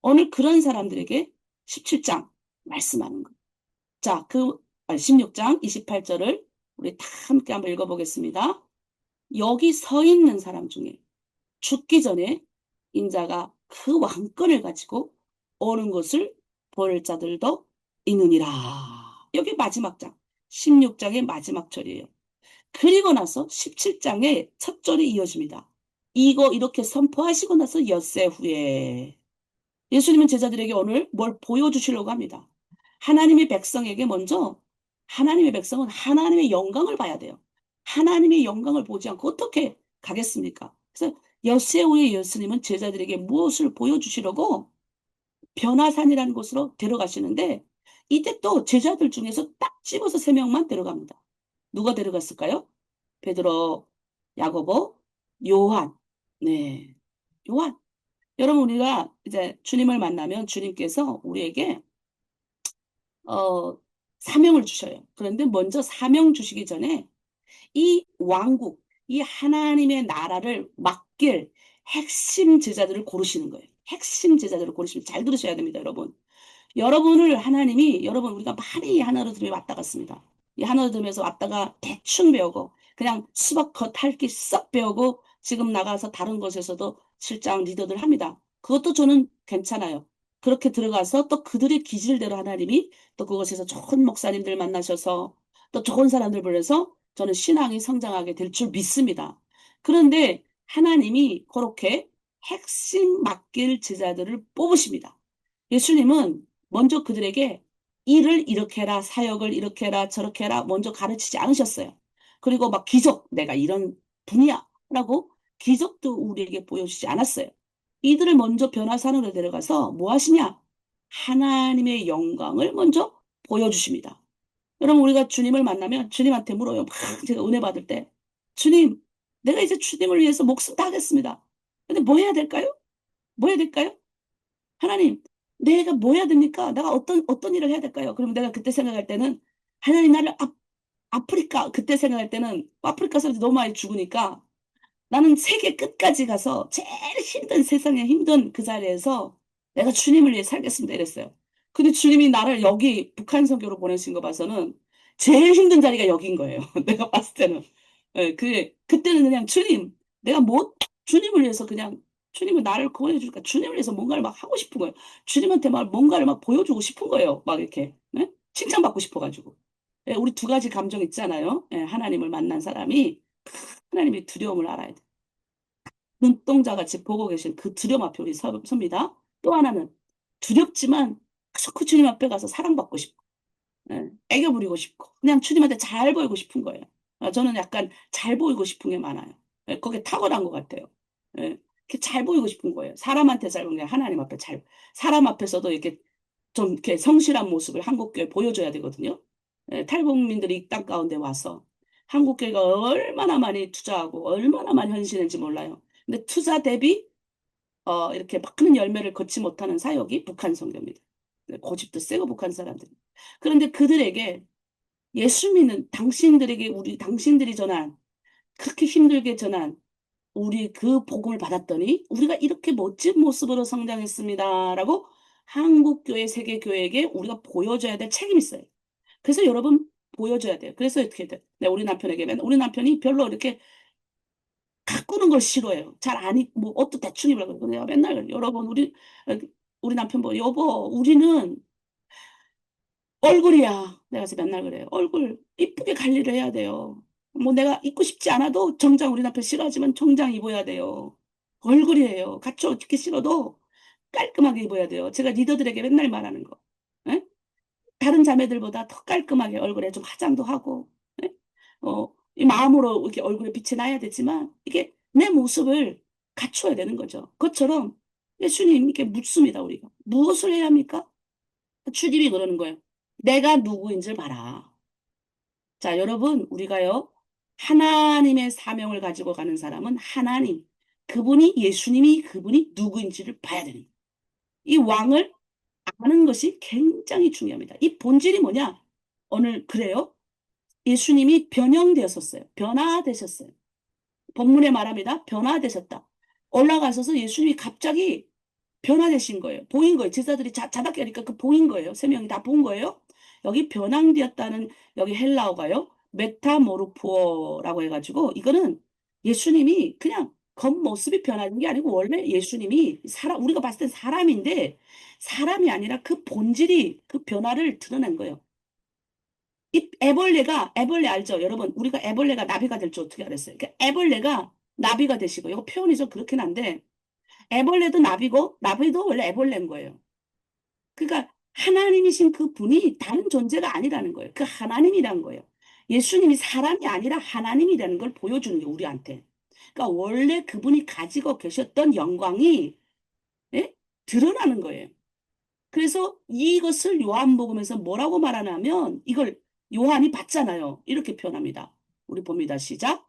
오늘 그런 사람들에게 17장 말씀하는 거예요. 자, 16장 28절을 우리 다 함께 한번 읽어보겠습니다. 여기 서 있는 사람 중에 죽기 전에 인자가 그 왕권을 가지고 오는 것을 볼 자들도 있느니라. 여기 마지막 장, 16장의 마지막 절이에요. 그리고 나서 17장의 첫 절이 이어집니다. 이거 이렇게 선포하시고 나서 엿새 후에 예수님은 제자들에게 오늘 뭘 보여주시려고 합니다. 하나님의 백성에게 먼저, 하나님의 백성은 하나님의 영광을 봐야 돼요. 하나님의 영광을 보지 않고 어떻게 가겠습니까? 그래서 엿새 후에 예수님은 제자들에게 무엇을 보여주시려고 변화산이라는 곳으로 데려가시는데, 이때 또 제자들 중에서 딱 집어서 3명만 데려갑니다. 누가 데려갔을까요? 베드로, 야고보, 요한. 네, 요한. 여러분, 우리가 이제 주님을 만나면 주님께서 우리에게 어, 사명을 주셔요. 그런데 먼저 사명 주시기 전에 이 왕국, 이 하나님의 나라를 맡길 핵심 제자들을 고르시는 거예요. 핵심 제자들을 고르시면 잘 들으셔야 됩니다, 여러분. 여러분을 하나님이, 여러분 우리가 많이 이 하나로 들으며 왔다 갔습니다. 이 하나로 들으면서 왔다가 대충 배우고 그냥 수박 겉핥기 썩 배우고 지금 나가서 다른 곳에서도 실장 리더들 합니다. 그것도 저는 괜찮아요. 그렇게 들어가서 또 그들의 기질대로 하나님이 또 그곳에서 좋은 목사님들 만나셔서 또 좋은 사람들 불러서 저는 신앙이 성장하게 될 줄 믿습니다. 그런데 하나님이 그렇게 핵심 맡길 제자들을 뽑으십니다. 예수님은 먼저 그들에게 일을 이렇게 해라, 사역을 이렇게 해라, 저렇게 해라, 먼저 가르치지 않으셨어요. 그리고 막 기적, 내가 이런 분이야, 라고 기적도 우리에게 보여주지 않았어요. 이들을 먼저 변화산으로 데려가서 뭐 하시냐? 하나님의 영광을 먼저 보여주십니다. 여러분, 우리가 주님을 만나면 주님한테 물어요. 막 제가 은혜 받을 때, 주님, 내가 이제 주님을 위해서 목숨 다 하겠습니다. 근데 뭐 해야 될까요? 뭐 해야 될까요? 하나님, 내가 뭐 해야 됩니까? 내가 어떤 일을 해야 될까요? 그럼 내가 그때 생각할 때는, 하나님 나를 아프리카, 그때 생각할 때는 아프리카 사람들이 너무 많이 죽으니까 나는 세계 끝까지 가서 제일 힘든 세상에 힘든 그 자리에서 내가 주님을 위해 살겠습니다. 이랬어요. 근데 주님이 나를 여기 북한 선교로 보내신 거 봐서는 제일 힘든 자리가 여긴 거예요. 내가 봤을 때는. 예, 그때는 그냥 주님, 내가 뭐, 주님을 위해서 그냥, 주님은 나를 구원해 주니까 주님을 위해서 뭔가를 막 하고 싶은 거예요. 주님한테 막 뭔가를 막 보여주고 싶은 거예요. 막 이렇게. 네? 칭찬받고 싶어가지고. 예, 우리 두 가지 감정 있잖아요. 예, 하나님을 만난 사람이 하나님의 두려움을 알아야 돼. 눈동자같이 보고 계신 그 두려움 앞에 우리 섭니다. 또 하나는 두렵지만 그 주님 앞에 가서 사랑받고 싶고, 예, 애교 부리고 싶고, 그냥 주님한테 잘 보이고 싶은 거예요. 저는 약간 잘 보이고 싶은 게 많아요. 예, 그게 탁월한 것 같아요. 예, 이렇게 잘 보이고 싶은 거예요. 사람한테 잘 보는 게 하나님 앞에 사람 앞에서도 이렇게 좀 이렇게 성실한 모습을 한국교회 보여줘야 되거든요. 예, 탈북민들이 이 땅 가운데 와서 한국교회가 얼마나 많이 투자하고 얼마나 많이 헌신했는지 몰라요. 근데 투자 대비 이렇게 많은 열매를 걷지 못하는 사역이 북한 선교입니다. 고집도 세고 북한 사람들. 그런데 그들에게 예수 믿는 당신들에게 우리 당신들이 전한 그렇게 힘들게 전한 우리 그 복음을 받았더니 우리가 이렇게 멋진 모습으로 성장했습니다라고 한국교회 세계교회에게 우리가 보여줘야 될 책임이 있어요. 그래서 여러분 보여줘야 돼요. 그래서 어떻게 돼? 우리 남편에게 맨날 우리 남편이 별로 이렇게 가꾸는 걸 싫어해요. 잘 안, 뭐, 옷도 대충 입으라고 그러고 내가 맨날 그래요. 여러분, 우리 남편 뭐, 여보, 우리는 얼굴이야. 내가 그래서 맨날 그래요. 얼굴 이쁘게 관리를 해야 돼요. 뭐 내가 입고 싶지 않아도 정장 우리 남편 싫어하지만 정장 입어야 돼요. 얼굴이에요. 갖춰 어떻게 싫어도 깔끔하게 입어야 돼요. 제가 리더들에게 맨날 말하는 거. 예? 다른 자매들보다 더 깔끔하게 얼굴에 좀 화장도 하고, 예? 이 마음으로 이렇게 얼굴에 빛이 나야 되지만, 이게 내 모습을 갖춰야 되는 거죠. 그것처럼 예수님 이렇게 묻습니다, 우리가. 무엇을 해야 합니까? 주님이 그러는 거예요. 내가 누구인지를 봐라. 자, 여러분, 우리가요, 하나님의 사명을 가지고 가는 사람은 하나님, 그분이 예수님이 그분이 누구인지를 봐야 되는 거예요. 이 왕을 아는 것이 굉장히 중요합니다. 이 본질이 뭐냐? 오늘 그래요? 예수님이 변형되었었어요. 변화되셨어요. 본문에 말합니다. 변화되셨다. 올라가셔서 예수님이 갑자기 변화되신 거예요. 보인 거예요. 제자들이 자답게 하니까 그 보인 거예요. 세 명이 다 본 거예요. 여기 변화되었다는 여기 헬라어가요. 메타모르포라고 해가지고 이거는 예수님이 그냥 겉모습이 변하는 게 아니고 원래 예수님이 우리가 봤을 땐 사람인데 사람이 아니라 그 본질이 그 변화를 드러낸 거예요. 이 애벌레 알죠? 여러분, 우리가 애벌레가 나비가 될 줄 어떻게 알았어요? 그러니까 애벌레가 나비가 되시고, 이거 표현이 좀 그렇긴 한데, 애벌레도 나비고, 나비도 원래 애벌레인 거예요. 그러니까 하나님이신 그 분이 다른 존재가 아니라는 거예요. 그 하나님이라는 거예요. 예수님이 사람이 아니라 하나님이라는 걸 보여주는 게 우리한테. 그러니까 원래 그분이 가지고 계셨던 영광이 예? 드러나는 거예요. 그래서 이것을 요한복음에서 뭐라고 말하냐면 이걸 요한이 봤잖아요. 이렇게 표현합니다. 우리 봅니다. 시작.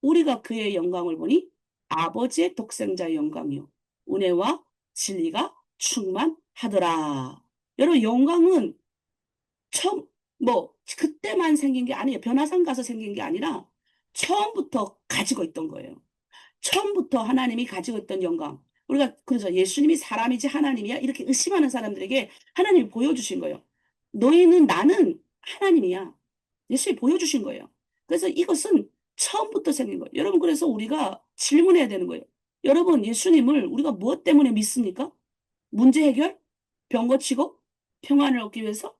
우리가 그의 영광을 보니 아버지의 독생자의 영광이요. 은혜와 진리가 충만하더라. 여러분 영광은 처음 그때만 생긴 게 아니에요. 변화산 가서 생긴 게 아니라 처음부터 가지고 있던 거예요. 처음부터 하나님이 가지고 있던 영광. 우리가 그래서 예수님이 사람이지 하나님이야? 이렇게 의심하는 사람들에게 하나님이 보여주신 거예요. 나는 하나님이야. 예수님이 보여주신 거예요. 그래서 이것은 처음부터 생긴 거예요. 여러분, 그래서 우리가 질문해야 되는 거예요. 여러분, 예수님을 우리가 무엇 때문에 믿습니까? 문제 해결? 병 고치고? 평안을 얻기 위해서?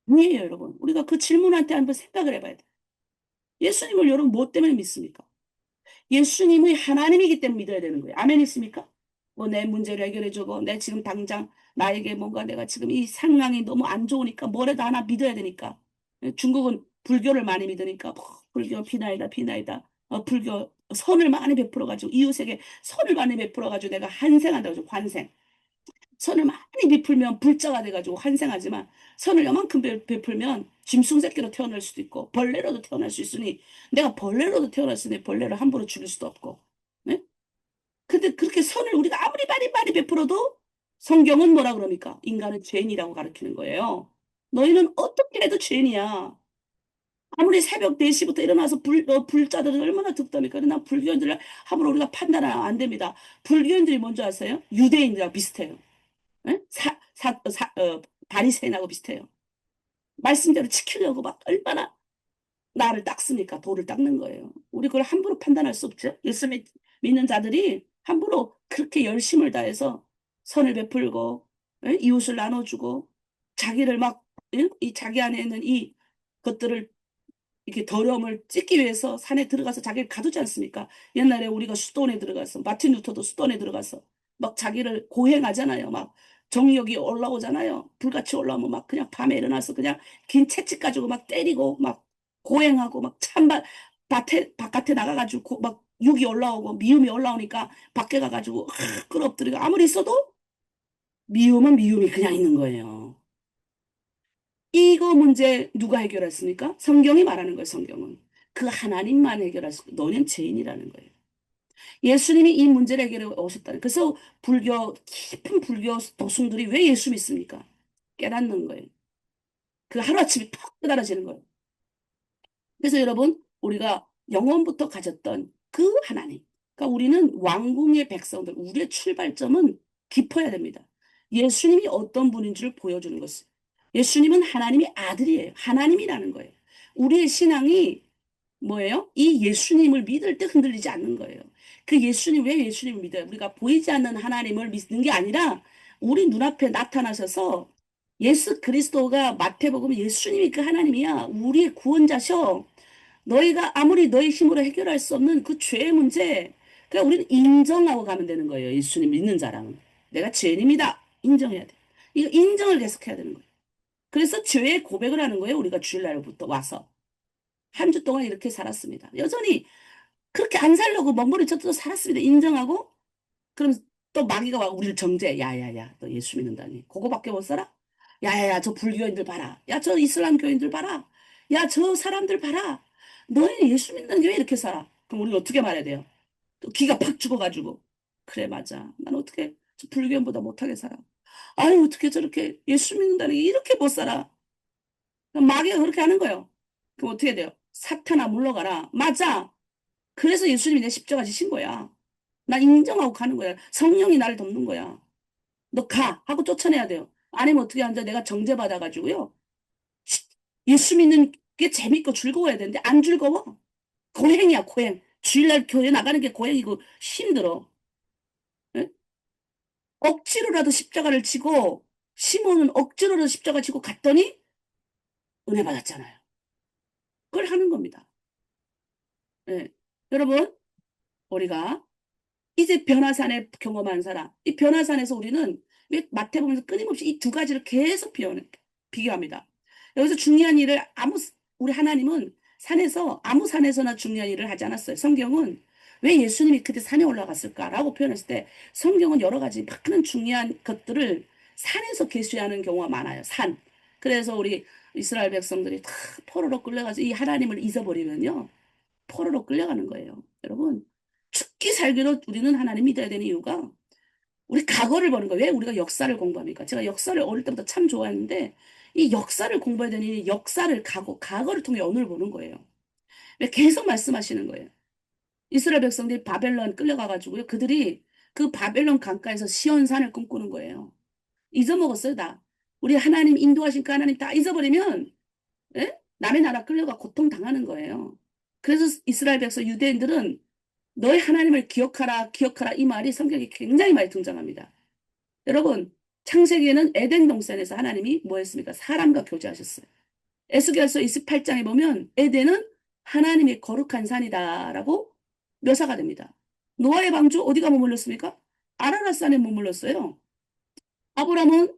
아니에요, 여러분. 우리가 그 질문한테 한번 생각을 해봐야 돼요. 예수님을 여러분 무엇 때문에 믿습니까? 예수님의 하나님이기 때문에 믿어야 되는 거예요. 아멘 있습니까? 뭐 내 문제를 해결해주고 내 지금 당장 나에게 뭔가 내가 지금 이 상황이 너무 안 좋으니까 뭐라도 하나 믿어야 되니까. 중국은 불교를 많이 믿으니까 불교 비나이다. 불교 선을 많이 베풀어가지고 이웃에게 선을 많이 베풀어가지고 내가 환생한다고 하죠. 환생. 선을 많이 베풀면 불자가 돼가지고 환생하지만 선을 요만큼 베풀면 짐승새끼로 태어날 수도 있고 벌레로도 태어날 수 있으니 내가 벌레로도 태어났으니 벌레를 함부로 죽일 수도 없고 네? 근데 그렇게 선을 우리가 아무리 많이 베풀어도 성경은 뭐라 그럽니까? 인간은 죄인이라고 가르치는 거예요. 너희는 어떻게 해도 죄인이야. 아무리 새벽 4시부터 일어나서 불자들은 얼마나 득담니까? 그러나 불교인들을 함부로 우리가 판단하면 안 됩니다. 불교인들이 뭔지 아세요? 유대인들하고 비슷해요. 예? 바리새인하고 비슷해요. 말씀대로 지키려고 막 얼마나 나를 닦습니까? 돌을 닦는 거예요. 우리 그걸 함부로 판단할 수 없죠. 예수 믿는 자들이 함부로 그렇게 열심을 다해서 선을 베풀고 이웃을 나눠주고 자기를 막 이 자기 안에 있는 이 것들을 이렇게 더러움을 찢기 위해서 산에 들어가서 자기를 가두지 않습니까? 옛날에 우리가 수도원에 들어가서 마틴 루터도 수도원에 들어가서 막 자기를 고행하잖아요. 막 정력이 올라오잖아요. 불같이 올라오면 막 그냥 밤에 일어나서 그냥 긴 채찍 가지고 막 때리고 막 고행하고 막 찬바 바깥에 나가가지고 막 육이 올라오고 미움이 올라오니까 밖에 가가지고 끌어엎드리고 아무리 있어도 미움은 미움이 그냥 있는 거예요. 이거 문제 누가 해결했습니까? 성경이 말하는 거예요, 성경은. 그 하나님만 해결할 수, 너는 죄인이라는 거예요. 예수님이 이 문제를 해결해 오셨다는. 그래서 깊은 불교 도승들이 왜 예수 믿습니까? 깨닫는 거예요. 그 하루아침에 푹 깨달아지는 거예요. 그래서 여러분, 우리가 영원부터 가졌던 그 하나님. 그러니까 우리는 왕궁의 백성들, 우리의 출발점은 깊어야 됩니다. 예수님이 어떤 분인지를 보여주는 것을. 예수님은 하나님의 아들이에요. 하나님이라는 거예요. 우리의 신앙이 뭐예요? 이 예수님을 믿을 때 흔들리지 않는 거예요. 그 예수님, 왜 예수님을 믿어요? 우리가 보이지 않는 하나님을 믿는 게 아니라 우리 눈앞에 나타나셔서 예수 그리스도가 마태복음 예수님이 그 하나님이야. 우리의 구원자셔. 너희가 아무리 너희 힘으로 해결할 수 없는 그 죄의 문제, 그냥 우리는 인정하고 가면 되는 거예요. 예수님 믿는 자랑은. 내가 죄인입니다. 인정해야 돼. 이거 인정을 계속해야 되는 거예요. 그래서 죄의 고백을 하는 거예요. 우리가 주일날부터 와서. 한 주 동안 이렇게 살았습니다. 여전히 그렇게 안 살려고 몸부림쳐도 살았습니다. 인정하고. 그럼 또 마귀가 와 우리를 정죄해. 야야야, 너 예수 믿는다니 그거밖에 못 살아? 야야야, 저 불교인들 봐라. 야, 저 이슬람 교인들 봐라. 야, 저 사람들 봐라. 너희 예수 믿는 게 왜 이렇게 살아? 그럼 우리가 어떻게 말해야 돼요? 또 기가 팍 죽어가지고, 그래 맞아, 난 어떻게 저 불교인보다 못하게 살아. 아니, 어떻게 저렇게 예수 믿는다는 게 이렇게 못 살아? 그럼 마귀가 그렇게 하는 거예요. 그럼 어떻게 돼요? 사탄아, 물러가라. 맞아. 그래서 예수님이 내 십자가 지신 거야. 나 인정하고 가는 거야. 성령이 나를 돕는 거야. 너 가! 하고 쫓아내야 돼요. 아니면 어떻게 하는데 내가 정죄받아가지고요. 예수 믿는 게 재밌고 즐거워야 되는데 안 즐거워. 고행이야, 고행. 주일날 교회 나가는 게 고행이고 힘들어. 예? 억지로라도 십자가를 지고, 시몬은 억지로라도 십자가 지고 갔더니 은혜 받았잖아요. 그걸 하는 겁니다. 예. 여러분, 우리가 이제 변화산에 경험한 사람, 이 변화산에서 우리는 왜 마태복음에서 끊임없이 이 두 가지를 계속 비교합니다. 여기서 중요한 일을 우리 하나님은 산에서 아무 산에서나 중요한 일을 하지 않았어요. 성경은 왜 예수님이 그때 산에 올라갔을까라고 표현했을 때 성경은 여러 가지 많은 중요한 것들을 산에서 계시하는 경우가 많아요. 산. 그래서 우리 이스라엘 백성들이 다 포로로 끌려가서 이 하나님을 잊어버리면요. 포로로 끌려가는 거예요. 여러분, 죽기 살기로 우리는 하나님 믿어야 되는 이유가 우리 과거를 보는 거예요. 왜 우리가 역사를 공부합니까? 제가 역사를 어릴 때부터 참 좋아했는데 이 역사를 공부해야 되니 역사를 과거를 통해 오늘 보는 거예요. 왜 계속 말씀하시는 거예요. 이스라엘 백성들이 바벨론 끌려가가지고요. 그들이 그 바벨론 강가에서 시온산을 꿈꾸는 거예요. 잊어먹었어요, 다. 우리 하나님 인도하신 그 하나님 다 잊어버리면 예? 남의 나라 끌려가 고통당하는 거예요. 그래서 이스라엘 백성 유대인들은 너희 하나님을 기억하라, 기억하라 이 말이 성경에 굉장히 많이 등장합니다. 여러분, 창세기에는 에덴 동산에서 하나님이 뭐 했습니까? 사람과 교제하셨어요. 에스겔서 28장에 보면 에덴은 하나님의 거룩한 산이다라고 묘사가 됩니다. 노아의 방주 어디가 머물렀습니까? 아라랏산에 머물렀어요. 아브라함은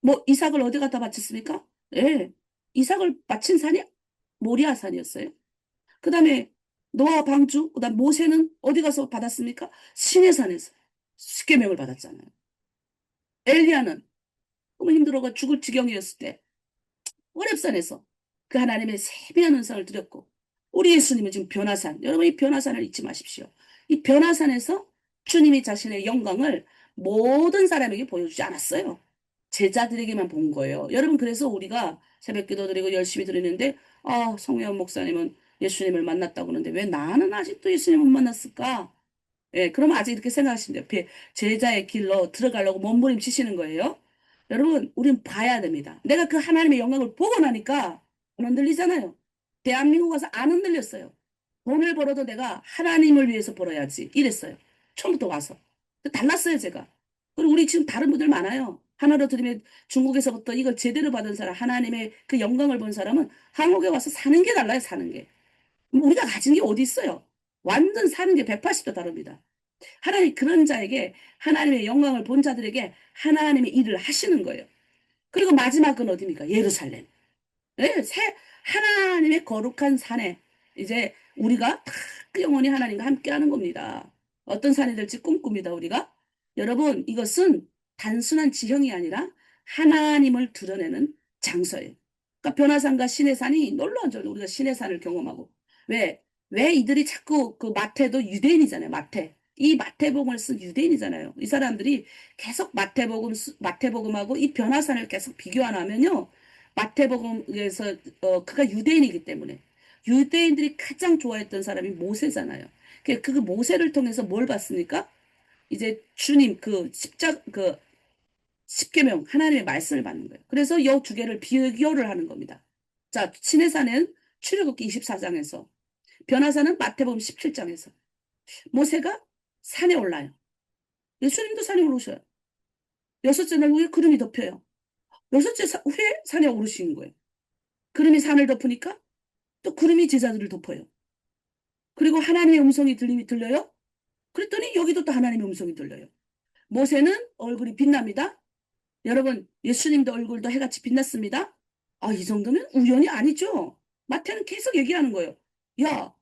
뭐 이삭을 어디 갖다 바쳤습니까? 예, 이삭을 바친 산이 모리아산이었어요. 그 다음에 노아 방주, 그 다음 모세는 어디 가서 받았습니까? 시내산에서 십계명을 받았잖아요. 엘리야는 너무 힘들어가 죽을 지경이었을 때 호렙산에서 그 하나님의 세비한 은상을 드렸고, 우리 예수님은 지금 변화산, 여러분 이 변화산을 잊지 마십시오. 이 변화산에서 주님이 자신의 영광을 모든 사람에게 보여주지 않았어요. 제자들에게만 본 거예요. 여러분, 그래서 우리가 새벽 기도 드리고 열심히 드리는데, 아, 성혜원 목사님은 예수님을 만났다고 그러는데 왜 나는 아직도 예수님을 못 만났을까? 예, 그러면 아직 이렇게 생각하시면 돼요. 제자의 길로 들어가려고 몸부림치시는 거예요. 여러분, 우린 봐야 됩니다. 내가 그 하나님의 영광을 보고 나니까 안 흔들리잖아요. 대한민국 가서 안 흔들렸어요. 돈을 벌어도 내가 하나님을 위해서 벌어야지. 이랬어요. 처음부터 와서. 달랐어요, 제가. 그리고 우리 지금 다른 분들 많아요. 하나로 들으면 중국에서부터 이걸 제대로 받은 사람, 하나님의 그 영광을 본 사람은 한국에 와서 사는 게 달라요, 사는 게. 우리가 가진 게 어디 있어요? 완전 사는 게 180도 다릅니다. 하나님 그런 자에게 하나님의 영광을 본 자들에게 하나님의 일을 하시는 거예요. 그리고 마지막은 어디입니까? 예루살렘. 네, 하나님의 거룩한 산에 이제 우리가 다 영원히 하나님과 함께 하는 겁니다. 어떤 산이 될지 꿈꿉니다, 우리가. 여러분, 이것은 단순한 지형이 아니라 하나님을 드러내는 장소예요. 그러니까 변화산과 시내산이 놀라운 점, 우리가 시내산을 경험하고. 왜 이들이 자꾸 그 마태도 유대인이잖아요, 마태. 이 마태복음을 쓴 유대인이잖아요. 이 사람들이 계속 마태복음하고 이 변화산을 계속 비교 안 하면요. 마태복음에서 그가 유대인이기 때문에 유대인들이 가장 좋아했던 사람이 모세잖아요. 그 모세를 통해서 뭘 봤습니까? 이제 주님 그 십계명 하나님의 말씀을 받는 거예요. 그래서 이 두 개를 비교를 하는 겁니다. 자, 시내산은 출애굽기 24장에서, 변화산은 마태복음 17장에서, 모세가 산에 올라요. 예수님도 산에 오르셔요. 여섯째 날 후에 구름이 덮여요. 여섯째 후에 산에 오르시는 거예요. 구름이 산을 덮으니까 또 구름이 제자들을 덮어요. 그리고 하나님의 음성이 들려요. 그랬더니 여기도 또 하나님의 음성이 들려요. 모세는 얼굴이 빛납니다. 여러분, 예수님도 얼굴도 해같이 빛났습니다. 아, 이 정도면 우연이 아니죠. 마태는 계속 얘기하는 거예요. 야,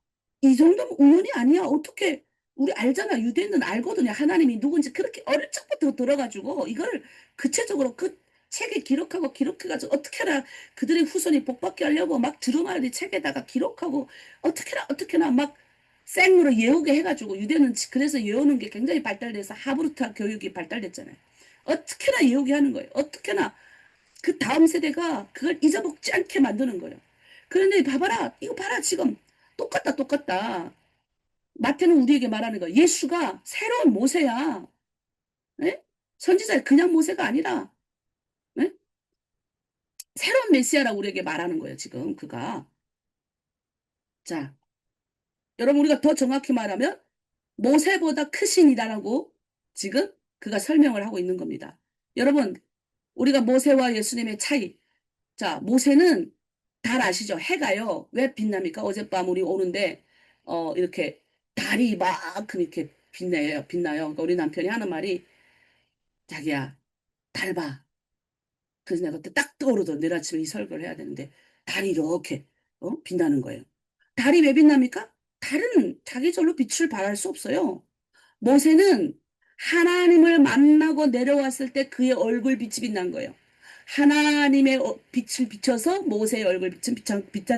이 정도면 우연이 아니야. 어떻게, 우리 알잖아. 유대인은 알거든요. 하나님이 누군지 그렇게 어릴 적부터 들어가지고 이거를 구체적으로 그 책에 기록해가지고 어떻게나 그들의 후손이 복받게 하려고 막 두루마리 책에다가 기록하고 어떻게나 막 생으로 예우게 해가지고 유대는 그래서 예우는 게 굉장히 발달돼서 하브루타 교육이 발달됐잖아요. 어떻게나 예우게 하는 거예요. 어떻게나 그 다음 세대가 그걸 잊어먹지 않게 만드는 거예요. 그런데 봐봐라. 이거 봐라. 지금 똑같다. 마태는 우리에게 말하는 거예요. 예수가 새로운 모세야. 예? 선지자 그냥 모세가 아니라 예? 새로운 메시아라고 우리에게 말하는 거예요. 지금 그가. 자, 여러분 우리가 더 정확히 말하면 모세보다 크신이다라고 지금 그가 설명을 하고 있는 겁니다. 여러분 우리가 모세와 예수님의 차이. 자, 모세는 달 아시죠? 해가요. 왜 빛납니까? 어젯밤 우리 오는데 이렇게 달이 이만큼 이렇게 빛나요. 그러니까 우리 남편이 하는 말이 자기야 달 봐. 그래서 내가 그때 딱 떠오르더라고. 내일 아침에 이 설교를 해야 되는데 달이 이렇게 빛나는 거예요. 달이 왜 빛납니까? 달은 자기 절로 빛을 발할 수 없어요. 모세는 하나님을 만나고 내려왔을 때 그의 얼굴 빛이 빛난 거예요. 하나님의 빛을 비춰서 모세의 얼굴 빛은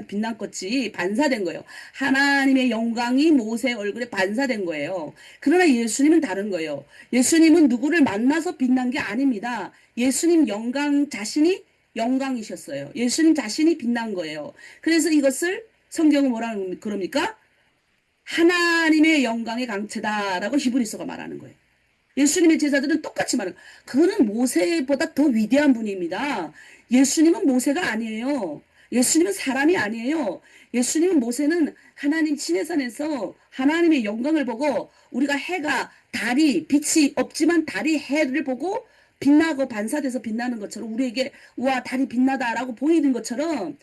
빛난 것이 반사된 거예요. 하나님의 영광이 모세의 얼굴에 반사된 거예요. 그러나 예수님은 다른 거예요. 예수님은 누구를 만나서 빛난 게 아닙니다. 예수님 영광 자신이 영광이셨어요. 예수님 자신이 빛난 거예요. 그래서 이것을 성경은 뭐라 그럽니까? 하나님의 영광의 강체다라고 히브리서가 말하는 거예요. 예수님의 제자들은 똑같이 말해요. 그는 모세보다 더 위대한 분입니다. 예수님은 모세가 아니에요. 예수님은 사람이 아니에요. 예수님은 모세는 하나님 시내산에서 하나님의 영광을 보고 우리가 해가 달이 빛이 없지만 달이 해를 보고 빛나고 반사돼서 빛나는 것처럼 우리에게 우와 달이 빛나다라고 보이는 것처럼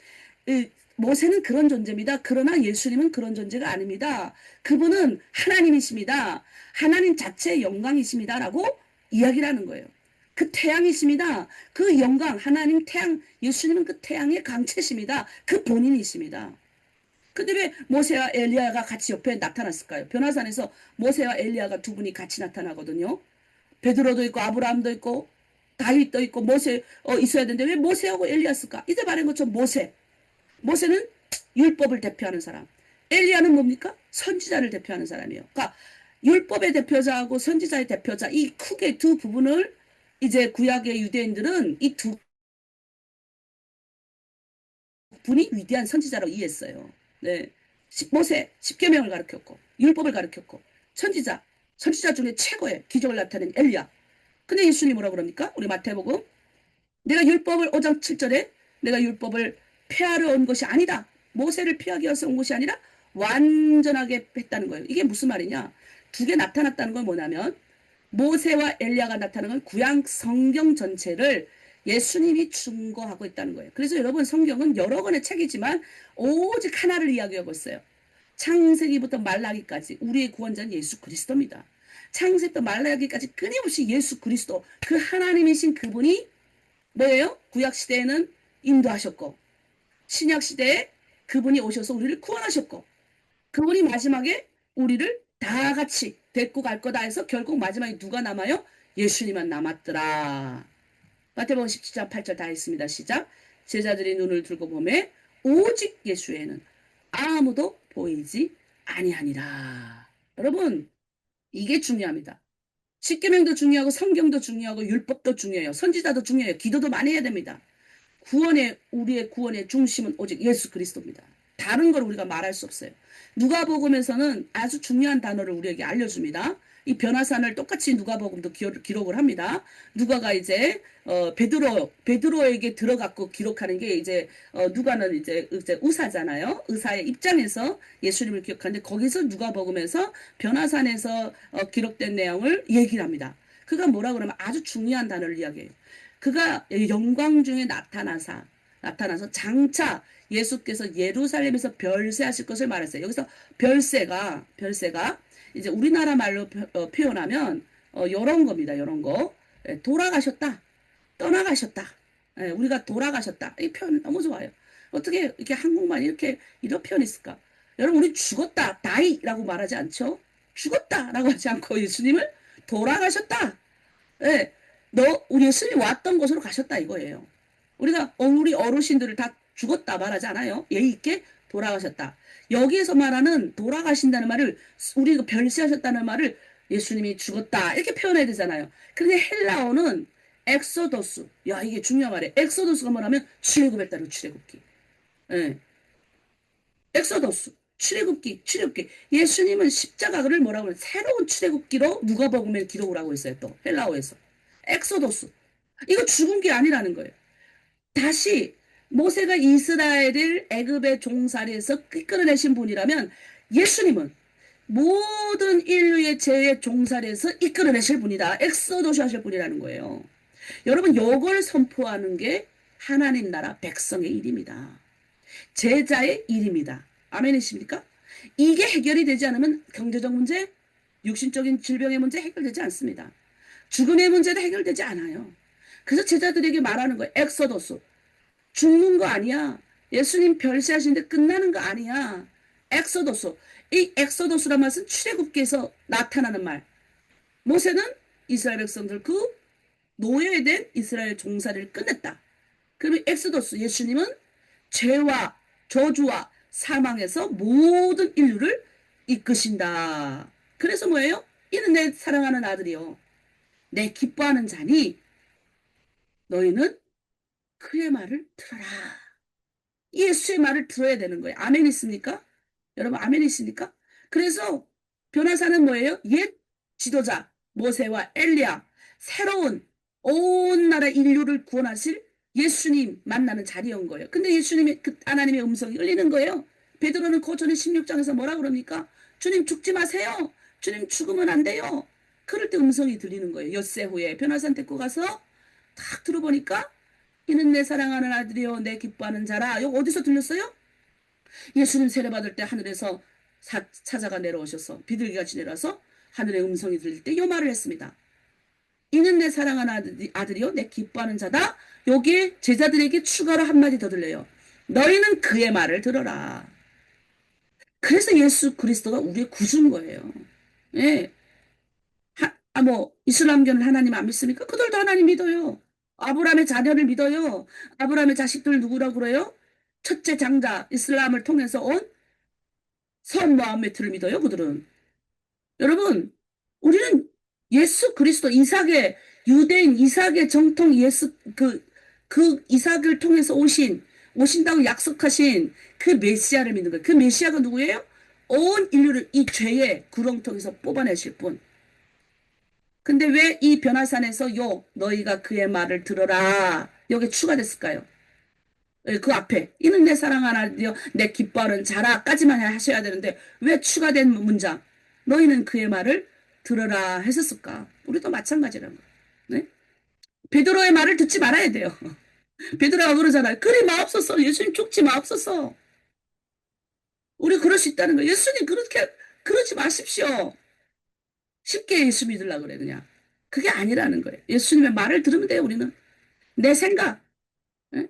모세는 그런 존재입니다. 그러나 예수님은 그런 존재가 아닙니다. 그분은 하나님이십니다. 하나님 자체의 영광이십니다라고 이야기를 하는 거예요. 그 태양이십니다. 그 영광, 하나님 태양, 예수님은 그 태양의 강체십니다. 그 본인이십니다. 근데 왜 모세와 엘리야가 같이 옆에 나타났을까요? 변화산에서 모세와 엘리야가 두 분이 같이 나타나거든요. 베드로도 있고 아브라함도 있고 다윗도 있고 모세 있어야 되는데 왜 모세하고 엘리야였을까? 이제 말한 것처럼 모세는 율법을 대표하는 사람. 엘리야는 뭡니까? 선지자를 대표하는 사람이에요. 그러니까 율법의 대표자하고 선지자의 대표자 이 크게 두 부분을 이제 구약의 유대인들은 이 두 분이 위대한 선지자로 이해했어요. 네. 모세 십계명을 가르쳤고 율법을 가르쳤고 선지자 중에 최고의 기적을 나타낸 엘리야. 근데 예수님이 뭐라 그럽니까? 우리 마태복음 내가 율법을 5장 7절에 내가 율법을 폐하러 온 것이 아니다. 모세를 피하기 위해서 온 것이 아니라 완전하게 했다는 거예요. 이게 무슨 말이냐? 두 개 나타났다는 건 뭐냐면 모세와 엘리야가 나타나는 건 구약 성경 전체를 예수님이 증거하고 있다는 거예요. 그래서 여러분 성경은 여러 권의 책이지만 오직 하나를 이야기하고 있어요. 창세기부터 말라기까지 우리의 구원자는 예수 그리스도입니다. 창세기부터 말라기까지 끊임없이 예수 그리스도 그 하나님이신 그분이 뭐예요? 구약 시대에는 인도하셨고 신약 시대에 그분이 오셔서 우리를 구원하셨고 그분이 마지막에 우리를 다 같이 데리고 갈 거다 해서 결국 마지막에 누가 남아요? 예수님만 남았더라. 마태복음 17장 8절 다 했습니다. 시작. 제자들이 눈을 들고 보매 오직 예수에는 아무도 보이지 아니하니라. 여러분 이게 중요합니다. 십계명도 중요하고 성경도 중요하고 율법도 중요해요. 선지자도 중요해요. 기도도 많이 해야 됩니다. 우리의 구원의 중심은 오직 예수 그리스도입니다. 다른 걸 우리가 말할 수 없어요. 누가복음에서는 아주 중요한 단어를 우리에게 알려줍니다. 이 변화산을 똑같이 누가복음도 기록을 합니다. 누가가 이제 베드로에게 들어갔고 기록하는 게 이제 누가는 이제 의사잖아요. 의사의 입장에서 예수님을 기억하는데 거기서 누가복음에서 변화산에서 기록된 내용을 얘기를 합니다. 그가 뭐라 그러면 아주 중요한 단어를 이야기해요. 그가 영광 중에 나타나서 장차 예수께서 예루살렘에서 별세하실 것을 말했어요. 여기서 별세가 이제 우리나라 말로 표현하면 요런 겁니다. 요런 거. 예, 돌아가셨다. 떠나가셨다. 예, 우리가 돌아가셨다. 이 표현 너무 좋아요. 어떻게 이렇게 한국말 이렇게 이런 표현이 있을까? 여러분 우리 죽었다. 다이라고 말하지 않죠? 죽었다라고 하지 않고 예수님을 돌아가셨다. 예, 우리 예수님이 왔던 곳으로 가셨다 이거예요. 우리 어르신들을 다 죽었다 말하지 않아요? 예의 있게 돌아가셨다. 여기에서 말하는 돌아가신다는 말을 우리가 별세하셨다는 말을 예수님이 죽었다 이렇게 표현해야 되잖아요. 그런데 헬라어는 엑소더스. 야 이게 중요한 말이에요. 엑소더스가 뭐냐면 출애굽했다는 출애굽기. 예. 엑소더스. 출애굽기. 예수님은 십자가를 뭐라고 그래요? 새로운 출애굽기로 누가복음에 기록을 하고 있어요. 또 헬라어에서. 엑소더스. 이거 죽은 게 아니라는 거예요. 다시 모세가 이스라엘을 애굽의 종살이에서 이끌어내신 분이라면 예수님은 모든 인류의 죄의 종살이에서 이끌어내실 분이다. 엑소도시 하실 분이라는 거예요. 여러분 이걸 선포하는 게 하나님 나라 백성의 일입니다. 제자의 일입니다. 아멘이십니까? 이게 해결이 되지 않으면 경제적 문제, 육신적인 질병의 문제 해결되지 않습니다. 죽음의 문제도 해결되지 않아요. 그래서 제자들에게 말하는 거예요. 엑소도스. 죽는 거 아니야. 예수님 별세하시는데 끝나는 거 아니야. 엑소도스. 이 엑소도스란 말은 출애굽기에서 나타나는 말. 모세는 이스라엘 백성들 그 노예된 이스라엘 종살이를 끝냈다. 그러면 엑소도스 예수님은 죄와 저주와 사망에서 모든 인류를 이끄신다. 그래서 뭐예요? 이는 내 사랑하는 아들이요. 내 기뻐하는 자니 너희는 그의 말을 들어라. 예수의 말을 들어야 되는 거예요. 아멘 있습니까? 여러분 아멘 있습니까? 그래서 변화사는 뭐예요? 옛 지도자 모세와 엘리야 새로운 온 나라 인류를 구원하실 예수님 만나는 자리인 거예요. 근데 예수님의 그 하나님의 음성이 울리는 거예요. 베드로는 그 전에 16장에서 뭐라 그럽니까? 주님 죽지 마세요. 주님 죽으면 안 돼요. 그럴 때 음성이 들리는 거예요. 엿새 후에 변화산 데리고 가서 딱 들어보니까 이는 내 사랑하는 아들이요 내 기뻐하는 자라. 이거 어디서 들렸어요? 예수님 세례받을 때 하늘에서 사자가 내려오셔서 비둘기같이 내려와서 하늘의 음성이 들릴 때 이 말을 했습니다. 이는 내 사랑하는 아들이요 내 기뻐하는 자다. 여기에 제자들에게 추가로 한마디 더 들려요. 너희는 그의 말을 들어라. 그래서 예수 그리스도가 우리의 구주인 거예요. 예. 이슬람교는 하나님 안 믿습니까? 그들도 하나님 믿어요. 아브라함의 자녀를 믿어요. 아브라함의 자식들 누구라고 그래요? 첫째 장자 이슬람을 통해서 온 선 모하메트를 믿어요. 그들은. 여러분 우리는 예수 그리스도 이삭의 유대인 이삭의 정통 예수 그 이삭을 통해서 오신다고 약속하신 그 메시아를 믿는 거예요. 그 메시아가 누구예요? 온 인류를 이 죄의 구렁텅이에서 뽑아내실 분. 근데 왜 이 변화산에서 너희가 그의 말을 들어라 여기 추가됐을까요? 그 앞에 이는 내 사랑하는 아들이요 내 기뻐하는 자라까지만 하셔야 되는데 왜 추가된 문장 너희는 그의 말을 들어라 했었을까? 우리도 마찬가지라는 거예요. 네? 베드로의 말을 듣지 말아야 돼요. 베드로가 그러잖아요. 그리 마옵소서. 예수님 죽지 마옵소서. 우리 그럴 수 있다는 거예요. 예수님 그러지 마십시오. 쉽게 예수 믿으려고 그래 그냥. 그게 아니라는 거예요. 예수님의 말을 들으면 돼요. 우리는. 내 생각. 예?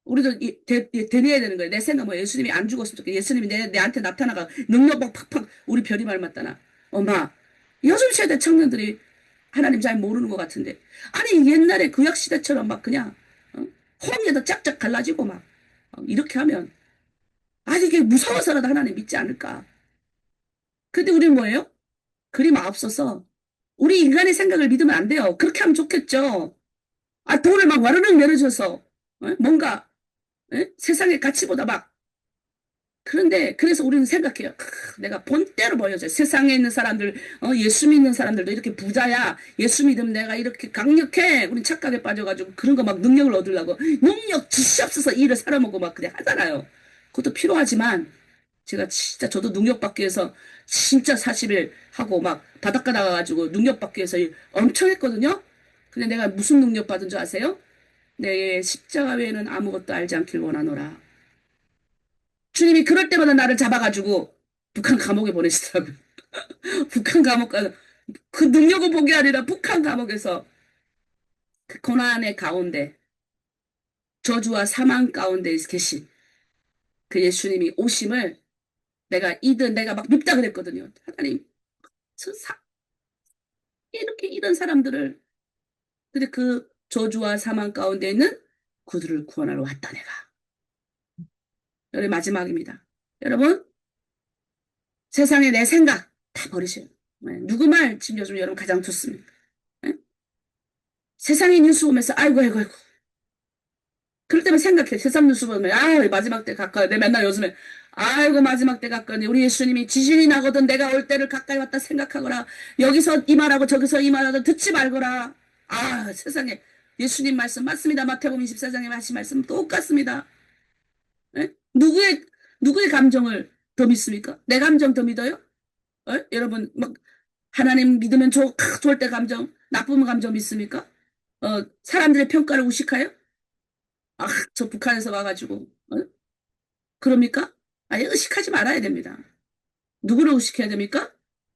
우리도 되뇌야 되는 거예요. 내 생각 예수님이 안 죽었으면 좋겠어. 예수님이 내한테 나타나가 능력 막 팍팍 우리 별이 말맞다나. 엄마 요즘 세대 청년들이 하나님 잘 모르는 것 같은데 아니 옛날에 구약시대처럼 막 그냥 홍해도 짝짝 갈라지고 막 이렇게 하면 이게 무서워서라도 하나님 믿지 않을까. 근데 우리는 뭐예요? 그리 마옵소서. 우리 인간의 생각을 믿으면 안 돼요. 그렇게 하면 좋겠죠. 돈을 막 와르륵 내려줘서 뭔가 세상의 가치보다 막 그런데 그래서 우리는 생각해요. 내가 본때로 보여줘요. 세상에 있는 사람들, 예수 믿는 사람들도 이렇게 부자야. 예수 믿으면 내가 이렇게 강력해. 우리 착각에 빠져가지고 그런 거 막 능력을 얻으려고 능력 주시옵소서 일을 살아먹고 막 그래 하잖아요. 그것도 필요하지만 제가 진짜 저도 능력 받기 위해서 진짜 40일 하고 막 바닷가 나가가지고 능력 받기 위해서 일 엄청 했거든요. 근데 내가 무슨 능력 받은 줄 아세요? 내 십자가 외에는 아무것도 알지 않길 원하노라. 주님이 그럴 때마다 나를 잡아가지고 북한 감옥에 보내시더라고요. 북한 감옥 가서 그 능력을 본 게 아니라 북한 감옥에서 그 고난의 가운데 저주와 사망 가운데 계신 그 예수님이 오심을 내가 막 밉다 그랬거든요. 하나님, 이렇게 이런 사람들을 근데 그 저주와 사망 가운데 있는 그들을 구원하러 왔다 내가. 여기 마지막입니다. 여러분 세상에 내 생각 다 버리세요. 네, 누구 말 지금 요즘 여러분 가장 좋습니다. 네? 세상에 뉴스 보면서 아이고 아이고 아이고 그럴 때만 생각해. 세상 뉴스 보면 마지막 때 가까이 내 맨날 요즘에 아이고 마지막 때 가까이 우리 예수님이 지진이 나거든 내가 올 때를 가까이 왔다 생각하거라. 여기서 이 말하고 저기서 이 말하고 듣지 말거라. 세상에 예수님 말씀 맞습니다. 마태복음 24장에 하신 말씀 똑같습니다. 네? 누구의 감정을 더 믿습니까? 내 감정 더 믿어요? 여러분 막 하나님 믿으면 좋을 때 감정, 나쁜 감정 믿습니까? 사람들의 평가를 의식하여? 저 북한에서 와가지고 그럽니까? 아니 의식하지 말아야 됩니다. 누구를 의식해야 됩니까?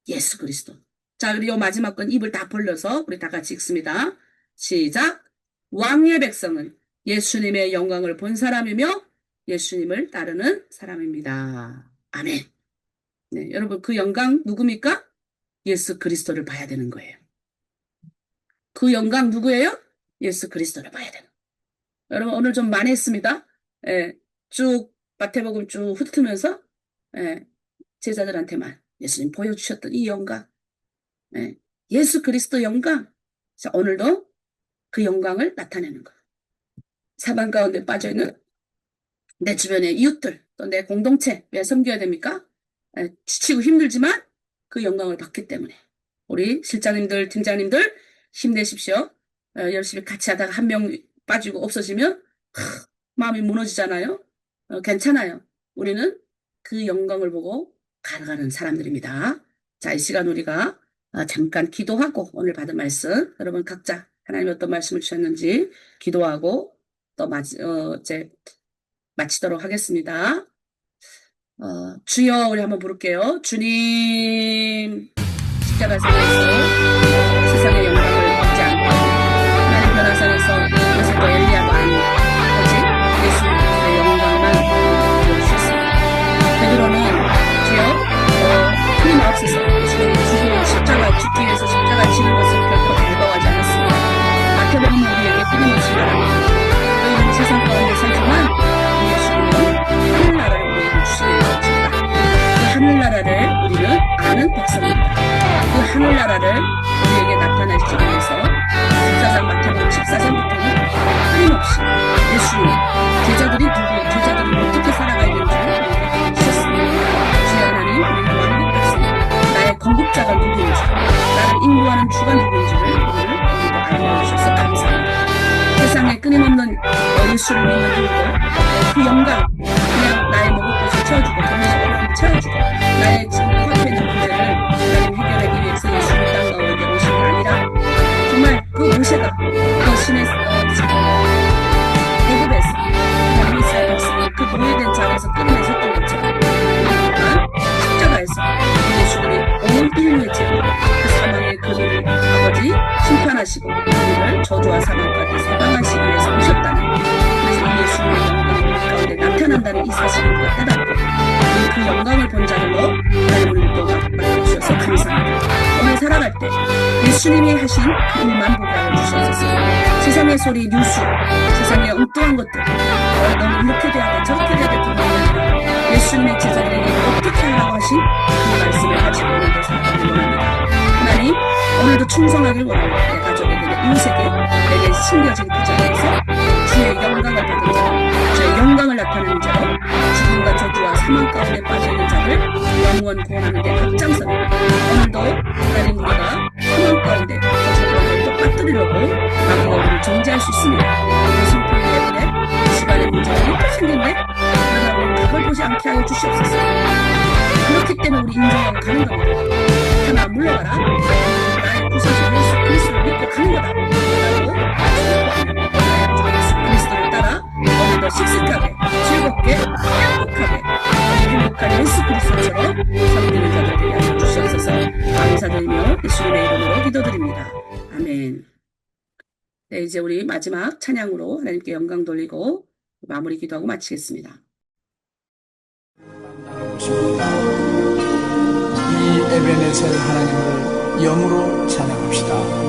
예수 그리스도. 자, 우리 요 마지막 건 입을 다 벌려서 우리 다 같이 읽습니다. 시작. 왕의 백성은 예수님의 영광을 본 사람이며 예수님을 따르는 사람입니다. 아멘. 네, 여러분 그 영광 누굽니까? 예수 그리스도를 봐야 되는 거예요. 그 영광 누구예요? 예수 그리스도를 봐야 되는 거예요. 여러분 오늘 좀 많이 했습니다. 쭉 마태복음 쭉 훑으면서 제자들한테만 예수님 보여주셨던 이 영광, 예수 그리스도 영광. 자, 오늘도 그 영광을 나타내는 거예요. 사방 가운데 빠져있는 내 주변의 이웃들, 또 내 공동체 왜 섬겨야 됩니까? 지치고 힘들지만 그 영광을 받기 때문에 우리 실장님들, 팀장님들 힘내십시오. 열심히 같이 하다가 한 명 빠지고 없어지면 마음이 무너지잖아요. 괜찮아요. 우리는 그 영광을 보고 가는 사람들입니다. 자, 이 시간 우리가 잠깐 기도하고 오늘 받은 말씀 여러분 각자 하나님이 어떤 말씀을 주셨는지 기도하고 또 이제 마치도록 하겠습니다. 주여 우리 한번 부를게요. 주님 십자가에서 세상의 영광을 받지 않고 하나님 변화산에서 요셉도 엘리야도 아닌 오직 예수 그리스도의 영광만 보여줄 수 있습니다. 베드로는 주여 끊임없어서 주님이 십자가 죽기 위해서 십자가 지는 것을 결코 즐거워하지 않았습니다. 마태복음은 우리에게 끊임없이 말합니다. 너희는 세상 가운데 살지만 예수님은 하늘나라를 우리에게 주시는 것입니다. 그 하늘나라를 우리는 아는 백성입니다. 그 하늘나라를 우리에게 나타내시기 위해서 14장 마태복음 14장부터는 끊임없이 예수님 제자들이 어떻게 살아가야 되는지 우리에게 주셨습니다. 주여 하나님 우리는 왕국 백성 나의 건국자가 누구인지 나를 인도하는 주가 누구인지를 오늘도 알려주셔서 감사합니다. 세상에 끊임없는 예수를 믿는 우리도 그 영광 그냥 나의 먹을 것을 채워주고 돈에서 어려움을 채워주고 나의 지금 코앞에 있는 문제를 하나님 해결하기 위해서 예수님 땅 가운데 오신 게 아니라 정말 그 모세가 그 신의 애굽에서 하나님이 이스라엘 백성을 그 노예된 자리에서 끌어내셨던 것처럼 우리는 십자가에서 예수님이 온 인류의 죄로 그 사망의 그를 아버지 심판하시고 우리를 저주와 사망까지 사방하시기 위해서 오셨다는 그래서 이 예수님의 영광이 우리 가운데 나타난다는 이 사실을 우리가 깨닫고 우리 그 영광을 본 자들로 하나님 우리를 또 맡겨주셔서 감사합니다. 오늘 살아갈 때 예수님이 하신 그 일만 보게 하여 주셔서 세상의 소리 뉴스 세상의 엉뚱한 것들 너는 이렇게 돼야 돼 저렇게 돼야 돼 그런 아니라 예수님의 제자들에게 어떻게 하라고 하신 그 말씀을 가지고 오늘도 살아가길 원합니다. 하나님 오늘도 충성하길 원합니다. 내 가족에게 내 이웃에게 내게 심겨진 그 자리에서 주의 영광을 받은 자로 주의 영광을 나타내는 자로 죽음과 저주와 사망 가운데 빠져있는 자를 영원 구원하는 데 앞장서는 오늘도 하나님 우리가 사망 가운데 저 사람을 또 빠뜨리려고 마귀가 우리를 정죄할 수 있습니다. 예수님 때문에 이 시간에 문제가 이렇게 생겼네? 그러나 우리는 그걸 보지 않게 하여 주시옵소서. 그렇기 때문에 우리 인정하고 가는 겁니다. 하나 물러가라. 나의 구세주 예수 그리스도를 믿고 가는 거다. 라고 예수 그리스도를 따라 오늘도 씩씩하게 즐겁게 행복하게 행복한 예수 그리스도처럼 섬기는 자들 되게 하여 주시옵소서. 감사드리며 예수님의 이름으로 기도드립니다. 아멘. 네, 이제 우리 마지막 찬양으로 하나님께 영광 돌리고 마무리 기도하고 마치겠습니다. 이 에베네셀 하나님을 영으로 찬양합시다.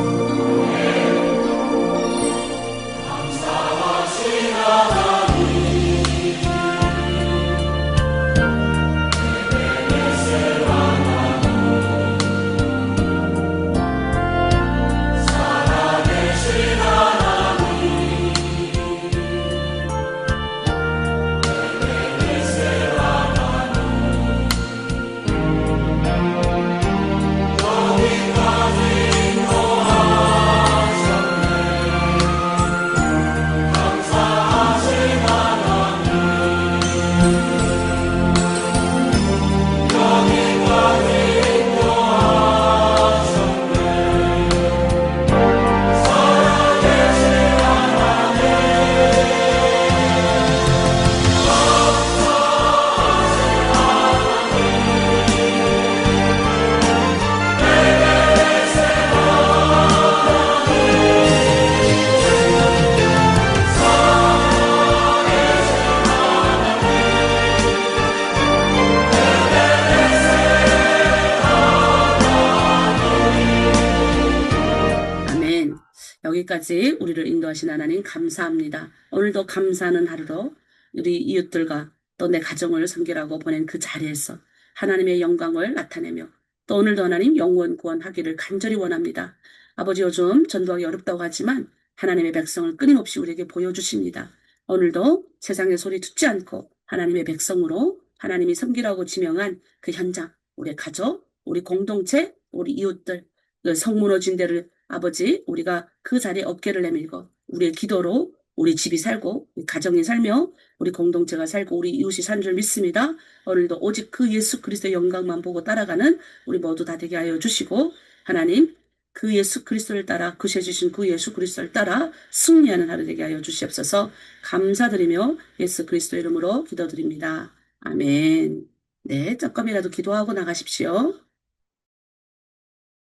여기까지 우리를 인도하신 하나님 감사합니다. 오늘도 감사하는 하루로 우리 이웃들과 또 내 가정을 섬기라고 보낸 그 자리에서 하나님의 영광을 나타내며 또 오늘도 하나님 영원 구원하기를 간절히 원합니다. 아버지 요즘 전도하기 어렵다고 하지만 하나님의 백성을 끊임없이 우리에게 보여주십니다. 오늘도 세상의 소리 듣지 않고 하나님의 백성으로 하나님이 섬기라고 지명한 그 현장, 우리 가족, 우리 공동체, 우리 이웃들, 그 성무너진 데를 아버지 우리가 그 자리에 어깨를 내밀고 우리의 기도로 우리 집이 살고 우리 가정이 살며 우리 공동체가 살고 우리 이웃이 사는 줄 믿습니다. 오늘도 오직 그 예수 그리스도의 영광만 보고 따라가는 우리 모두 다 되게 하여 주시고 하나님 그 예수 그리스도를 따라 구세주신 그 예수 그리스도를 따라 승리하는 하루 되게 하여 주시옵소서. 감사드리며 예수 그리스도 이름으로 기도드립니다. 아멘. 네, 조금이라도 기도하고 나가십시오.